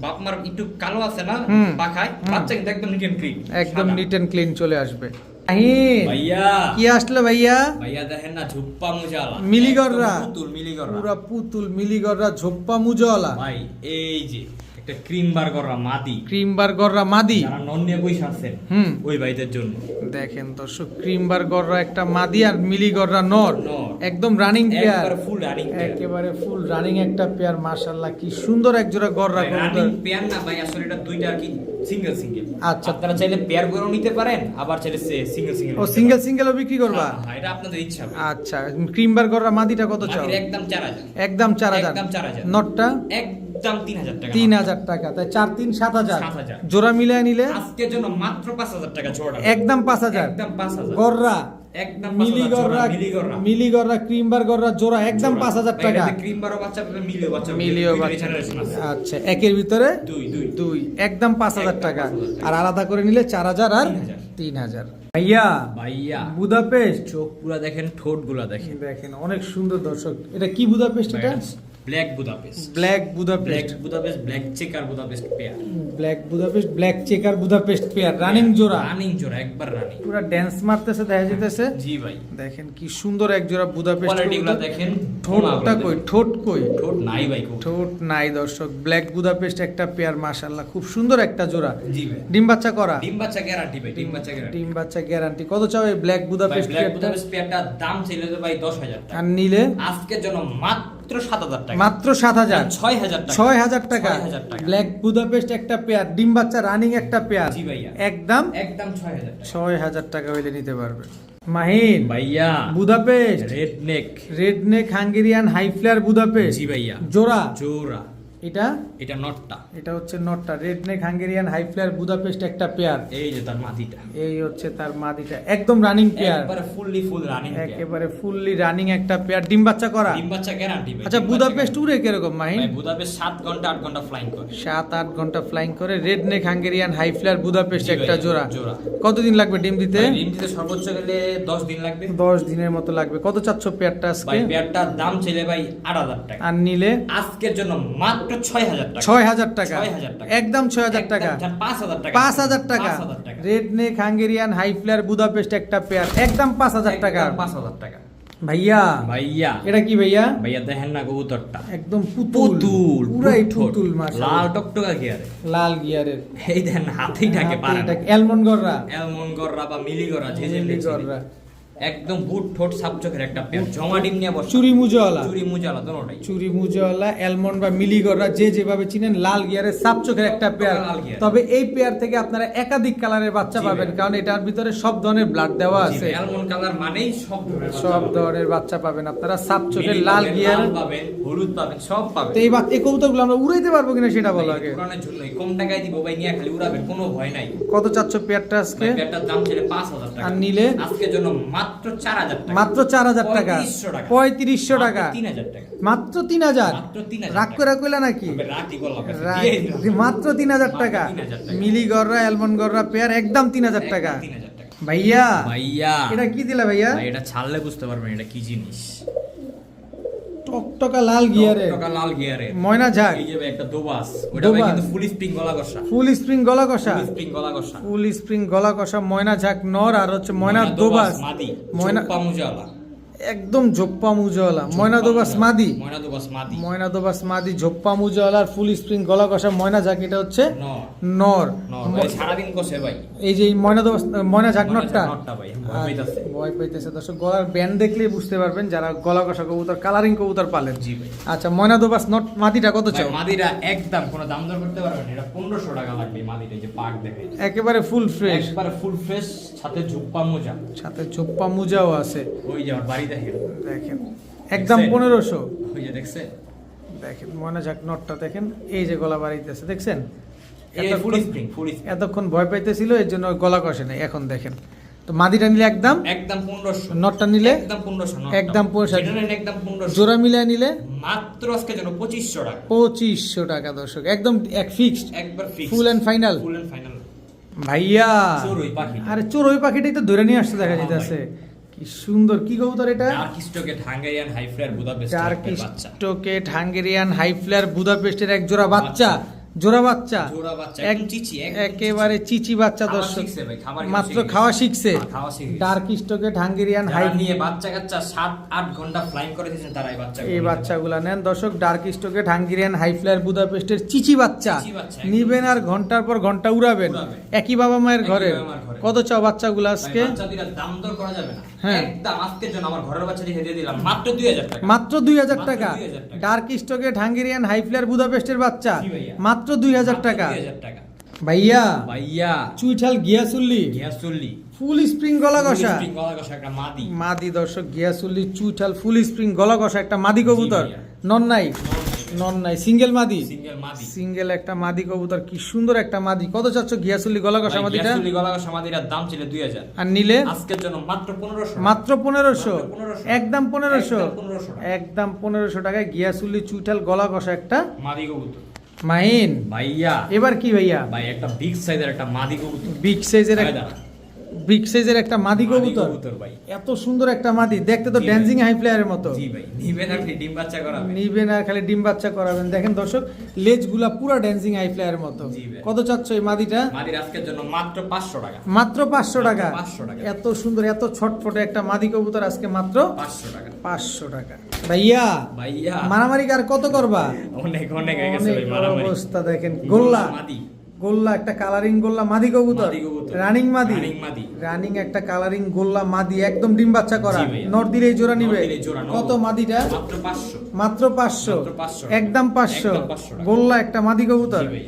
বাপ মার একটু কালো আছে না হুম। পাখায়, বাচ্চা কিন্তু একদম নিট এন্ড ক্লিন, একদম নিট এন্ড ক্লিন চলে আসবে। মাহিন ভাইয়া, কি আসলো ভাইয়া? ভাইয়া দেখেন না ঝুপ্পা মুজালা, মিলিগররা। একদম পুতুল মিলিগররা। পুরা পুতুল মিলিগররা, ঝোপ্পা মুজওয়ালা, ভাই এই যে একটা ক্রিম বার্গাররা মাদি, ক্রিম বার্গাররা মাদি। যারা নন্নে বইস আছেন হুম। ওই ভাইদের জন্য। দেখেন দর্শক, ক্রিম বার্গাররা একটা মাদি আর মিলিগররা নর, নর। একদম রানিং পেয়ার, একবার ফুল রানিং একেবারে ফুল রানিং একটা পেয়ার। মাশাআল্লাহ কি সুন্দর এক জোড়া গররা রানিং কবুতর। পেয়ার না ভাই, আসলে এটা দুইটা আর কি সিঙ্গেল সিঙ্গেল। আচ্ছা। আপনারা চাইলে পেয়ার করেও নিতে পারেন, আবার চাইলে সিঙ্গেল সিঙ্গেল। ও সিঙ্গেল সিঙ্গেলও বিক্রি করবা? হ্যাঁ, এটা আপনাদের ইচ্ছা ভাই। আচ্ছা, ক্রিম বার্গাররা মাদিটা কত চাও? মাদির একদম 4,000, একদম 4,000। একদম 4,000। নটটা একদম 3,000 টাকা। 3,000 টাকা, তাই 4-3 7,000। 7,000 জোড়া মিলায় নিলে আজকের জন্য মাত্র 5,000 টাকা জোড়া। একদম 5,000। একদম 5,000। গররা একদম মিলিগররা, মিলিগররা। মিলিগররা ক্রিম বার্গাররা জোড়া একদম 5,000 টাকা। ক্রিম বারো বাচ্চা পাবে, মিলিও বাচ্চা পাবে, মিলিও দুইটারই বাচ্চা। generation আছে। আচ্ছা, একের ভিতরে দুই। দুই, একদম 5,000 একদম টাকা। 5,000 আর আলাদা করে নিলে 4,000 আর 3,000। 3,000। ভাইয়া ভাইয়া বুদাপেস্ট চোখ পুরা দেখেন, ঠোঁট গুলা দেখেন। দেখেন অনেক সুন্দর দর্শক। এটা কি বুদাপেস্ট? এটা black Budapest, black black Budapest, Budapest, black checker Budapest pair. Black Budapest, black checker Budapest pair, running জোড়া, রানিং জোড়া, একবার রানিং। পুরো ড্যান্স মারতেছে, দেখা যাইতেছে। জি ভাই, দেখেন কি সুন্দর এক জোড়া বুদাপেস্ট কোয়ালিটি গুলা কবুতর। দেখেন। ঠোঁটটা কই? ঠোঁট কই? ঠোঁট নাই ভাই খুব। ঠোঁট নাই দর্শক। ব্ল্যাক বুদাপেস্ট একটা পেয়ার, মাশাআল্লাহ খুব সুন্দর একটা জোড়া। জি ভাই, ডিম বাচ্চা করা? ডিম বাচ্চা গ্যারান্টি ভাই, ডিম বাচ্চা গ্যারান্টি। ডিম বাচ্চা গ্যারান্টি। কত চাও এই ব্ল্যাক ভাই বুদাপেস্ট ব্ল্যাক পেয়ারটা? বুদাপেস্ট পেয়ারটার দাম ছিল তো ভাই 10,000 টাকা। আর নিলে আজকের জন্য মাত্র 7,000 টাকা। মাত্র 7,000। 6,000 টাকা। 6,000 টাকা। 6,000 টাকা। ব্ল্যাক বুদাপেস্ট একটা পেয়ার, ডিম বাচ্চা রানিং একটা পেয়ার, জি ভাইয়া, একদম একদম 6,000 টাকা। 6,000 টাকা হইলে নিতে পারবে। মাহিন ভাইয়া Budapest red neck, red neck Hungarian high flyer Budapest জি ভাইয়া জোড়া। জোড়া, এটা এটা নটটা, এটা হচ্ছে নটটা। Red neck Hungarian high flyer Budapest একটা পেয়ার। এই যে তার মাদিটা, এই হচ্ছে তার মাদিটা, একদম রানিং পেয়ার, একবারে ফুললি ফুল রানিং পেয়ার। একেবারে ফুললি রানিং একটা পেয়ার, ডিম বাচ্চা করা। ডিম বাচ্চা গ্যারান্টি ভাই। আচ্ছা, ডিম বুদাপেস্ট বাচ্চা উড়ে কিরকম মাহিন? ভাই বুদাপেস্ট 7 ঘন্টা 8 ঘন্টা ফ্লাইং করে। 7-8 ঘন্টা ফ্লাইং করে। Red neck Hungarian high flyer Budapest জি একটা ভাই, জোড়া। জোড়া। কতদিন লাগবে ডিম দিতে? ভাই, ডিম দিতে সর্বোচ্চ গেলে 10 দিন লাগবে। 10 দিনের মতো লাগবে। কত চাচ্ছ পেয়ারটা আজকে? ভাই পেয়ারটার দাম ছিল ভাই 8,000 টাকা। আর নিলে আজকের জন্য মাত্র 6,000 টাকা। 6,000 টাকা। 6,000 টাকা। একদম 6,000 টাকা। 5,000 টাকা। 5,000 টাকা। 5,000 টাকা। Red neck Hungarian high flyer Budapest একটা পেয়ার, একদম 5,000 টাকা। একদম 5,000 টাকা। ভাইয়া ভাইয়া এটা কি ভাইয়া? ভাইয়া দেখেন না কবুতরটা, একদম পুতুল, পুতুল পুরাই পুতুল, পুতুল, মাশাআল্লাহ। লাল টকটকা গিয়ারে, লাল গিয়ারের। এই দেখেন হাতেই ঢাকে পারে না। অ্যালমন্ড গররা, অ্যালমন্ড গররা বা মিলি গররা, যে যে মিলি গররা। একদম বুট ঠোঁট সাপ চোখের একটা পেয়ার, জমা ডিম নিয়ে বসে, চুরি মুজওয়ালা, চুরি মুজালা দোনোটাই। চুরি মুজওয়ালা অ্যালমন্ড বা মিলিগররা যে যেভাবে চিনেন, লাল গিয়ারের সাপ চোখের একটা পেয়ার। লাল গিয়ার। তবে এই পেয়ার থেকে আপনারা একাধিক কালারের বাচ্চা জি পাবেন, ভাই। কারণ এটার ভিতরে সব ধরনের ব্লাড দেওয়া আছে, অ্যালমন্ড কালার মানেই সব ধরনের বাচ্চা সব পাবেন। ধরনের বাচ্চা পাবেন আপনারা। সাপ চোখের মিলি লাল পাবেন, গিয়ার। লাল পাবেন, হলুদ পাবেন, সব পাবেন। তো এই কবুতরগুলো আমরা উড়াইতে পারবো কিনা সেটা বলো আগে। উড়ানোর জন্যই কম টাকায় দিব ভাই, নিয়ে খালি উড়াবেন, কোনো ভয় নাই। কত চাচ্ছ পেয়ারটা আজকে? ভাই পেয়ারটার দাম ছিল 5000 টাকা, আর নিলে? আজকের জন্য মাত্র 4000 টাকা, মাত্র 4000 টাকা, 3500 3500 টাকা, টাকা, 3000 টাকা, মাত্র 3000। মাত্র 3000 রাগ করে কইলা নাকি? তবে রাতই করলাম, রাগ- দিয়ে দিলাম। মাত্র 3000 টাকা। মাত্র 3000 টাকা। মিলি গররা অ্যালমন্ড গররা পেয়ার একদম 3000 টাকা। একদম 3000 টাকা। ভাইয়া ভাইয়া এটা কি দিলা ভাইয়া? ভাই এটা ছাড়লে বুঝতে পারবেন এটা কি জিনিস। টকটকা লাল গিয়ারে, টকটকা লাল গিয়ারে, ময়না ঝাক, এই যে ভাই একটা দোবাস, ওটা ভাই দোবাস। কিন্তু ফুল স্প্রিং গলা কষা, ফুল স্প্রিং গলা কষা, ফুল স্প্রিং গলা কষা, ফুল স্প্রিং গলা কষা ময়না ঝাক নর, আর হচ্ছে ময়না দোবাস মাদি, ময়না চোপ্পা মুজালা, একদম ঝোপ্পা মুজওয়ালা ময়না দোবাস মাদি, ময়না দোবাস মাদি, ময়না দোবাস মাদি ঝোপ্পা মুজওয়ালা আর ফুল স্প্রিং গলা কষা ময়না ঝাক, এটা হচ্ছে নর, নর। নর ভাই সারাদিন কষে ভাই। এই যে এই ময়না দোবাস ময়না ঝাক নরটা নরটা ভাই ভয় পাইতাছে। ভয় পাইতেছে দর্শক, গলার ব্যান্ড দেখলেই বুঝতে পারবেন যারা গলা কষা কবুতর কালারিং কবুতর পালেন। জি ভাই। আচ্ছা ময়না দোবাস নট মাদিটা কত ভাই চাও? মাদিরা একদম কোনো দাম দর করতে পারবেন না, এটা 1500 টাকা লাগবে মাদিটা, এই যে পাক দেখে একেবারে ফুল ফ্রেশ, একবারে ফুল ফ্রেশ, সাথে ঝুপ্পা মোজা, সাথে ঝোপ্পা মুজাও আছে। ওই যে আমার বাড়ি দেখেন, দেখেন একদম দেখছেন? 1500। ওই যে দেখছেন দেখেন ময়না ঝাক নটটা দেখেন, এই যে গলা বাড়িতেছে দেখছেন। এই ফুল এতক্ষণ- স্প্রিং, ফুল স্প্রিং এতক্ষণ ভয় পাইতেছিল এর জন্য গলা কষে নাই, এখন দেখেন। তো মাদিটা নিলে একদম, একদম 1500, নটটা নিলে একদম 1500, একদম 1500, যেটা নেন একদম 1500, জোড়া মিলিয়ে নিলে মাত্র আজকে জন্য 2500 টাকা, 2500 টাকা দর্শক, একদম এক ফিক্সড, একবার fix, full and final. Full and final. ভাইয়া চড়ুই পাখি, আরে চড়ুই পাখিটাই তো ধরে নিয়ে আসতে দেখা হ্যাঁ যাইতেছে, কি সুন্দর, কি কবুতর এটা? ডার্ক স্টকেট Hungarian high flyer Budapest dark বাচ্চা, স্টোকেট হাঙ্গেরিয়ান হাই ফ্লায়ার বুদাপেস্টের এক জোড়া বাচ্চা, জোড়া বাচ্চা, জোড়া বাচ্চা, এক- একদম চিচি, একদম একেবারে চিচি বাচ্চা খাওয়া দর্শক, শিখছে ভাই, খাবার মাত্র শিখে খাওয়া গেছে। শিখছে। হ্যাঁ, খাওয়া শিখে গেছে। ডার্ক স্টোকেট হাঙ্গেরিয়ান হাই, যারা নিয়ে বাচ্চা কাচ্চা 7-8 ঘন্টা ফ্লাইং করে দিয়েছেন তারা এই বাচ্চা, এই বাচ্চাগুলা নেন দর্শক। ডার্ক স্টোকেট হাঙ্গেরিয়ান হাই ফ্লায়ার বুদাপেস্টের চিচি বাচ্চা চিচি বাচ্চা, একদম নিবেন আর ঘন্টার পর ঘন্টা উড়াবেন, উড়াবেন। একই বাবা মায়ের একই ঘরে। বাবা মায়ের ঘরে। কত চাও বাচ্চাগুলো আজকে? বাচ্চা দুইটা দাম দর করা যাবে না, হ্যাঁ। একদম আজকের জন্য আমার ঘরের বাচ্চা দিয়ে দিলাম মাত্র 2000 টাকা, মাত্র 2000 মাত্র টাকা। 2000 টাকা। ডার্ক স্টোকেট হাঙ্গেরিয়ান হাই ফ্লায়ার বুদাপেস্টের বাচ্চা জি ভাইয়া। মাত্র 2000 মাত্র টাকা। 2000 টাকা। ভাইয়া ভাইয়া চুইঠাল গিয়াসুল্লি গিয়াসুল্লি, ফুল স্প্রিং গলা কষা স্প্রিং গলা কষা একটা মাদি, মাদি দর্শক, গিয়াসুল্লি চুইঠাল ফুল স্প্রিং গলা কষা একটা মাদি কবুতর, ভাইয়া। নন নাই, নন নাই, সিঙ্গেল মাদি, সিঙ্গেল মাদি। সিঙ্গেল একটা মাদি কবুতর, কি সুন্দর একটা মাদি। কত চাচ্ছ গিয়াসুল্লি গলা কষা ভাই, মাদিটা? গিয়াসুল্লি গলা কষা মাদিটার দাম ছিল 2000, আর নিলে আজকের জন্য মাত্র 1500, মাত্র 1500, মাত্র 1500, একদম 1500, একদম 1500 টাকা। একদম 1500 টাকায় গিয়াসুল্লি চুইঠাল গলা কষা একটা মাদি কবুতর। মাহিন। ভাইয়া এবার কি ভাইয়া? ভাই একটা বিগ সাইজের একটা মাদি কবুতর, বিগ সাইজের ভাই একটা, দাঁড়া। বিগ সাইজের একটা মাদি কবুতর, ভাই, এত সুন্দর একটা মাদি, দেখতে তো জি ভাই। ড্যান্সিং হাই ফ্লায়ারের মতো। জি ভাই, নিবেন আপনি ডিম বাচ্চা করাবেন, নিবেন আর খালি ডিম বাচ্চা করাবেন। দেখেন দর্শক লেজগুলা পুরো ড্যান্সিং হাই ফ্লায়ারের মতো। জি ভাই। কত চাচ্ছ এই মাদিটা? মাদির আজকের জন্য মাত্র 500 টাকা, মাত্র 500 টাকা। 500 টাকা। এত সুন্দর এত ছটফটে একটা মাদি কবুতর আজকে মাত্র 500 টাকা। 500 টাকা। ভাইয়া ভাইয়া মারামারি আর কত করবা? অনেক অনেক হয়ে গেছে ভাই অনেক মারামারি। অবস্থা দেখেন। গোল্লা মাদি, গোল্লা একটা কালারিং গোল্লা মাদি কবুতর, মাদি কবুতর। রানিং মাদি, রানিং মাদি। রানিং একটা কালারিং গোল্লা মাদি, একদম ডিম বাচ্চা করা। জি ভাইয়া। নর দিলেই জোড়া নর নিবে। দিলেই জোড়া, নর। কত মাদিটা? মাত্র 500, মাত্র 500, মাত্র 500 একদম 500 একদম 500 টাকা। গোল্লা একটা মাদি কবুতর। জি ভাইয়া।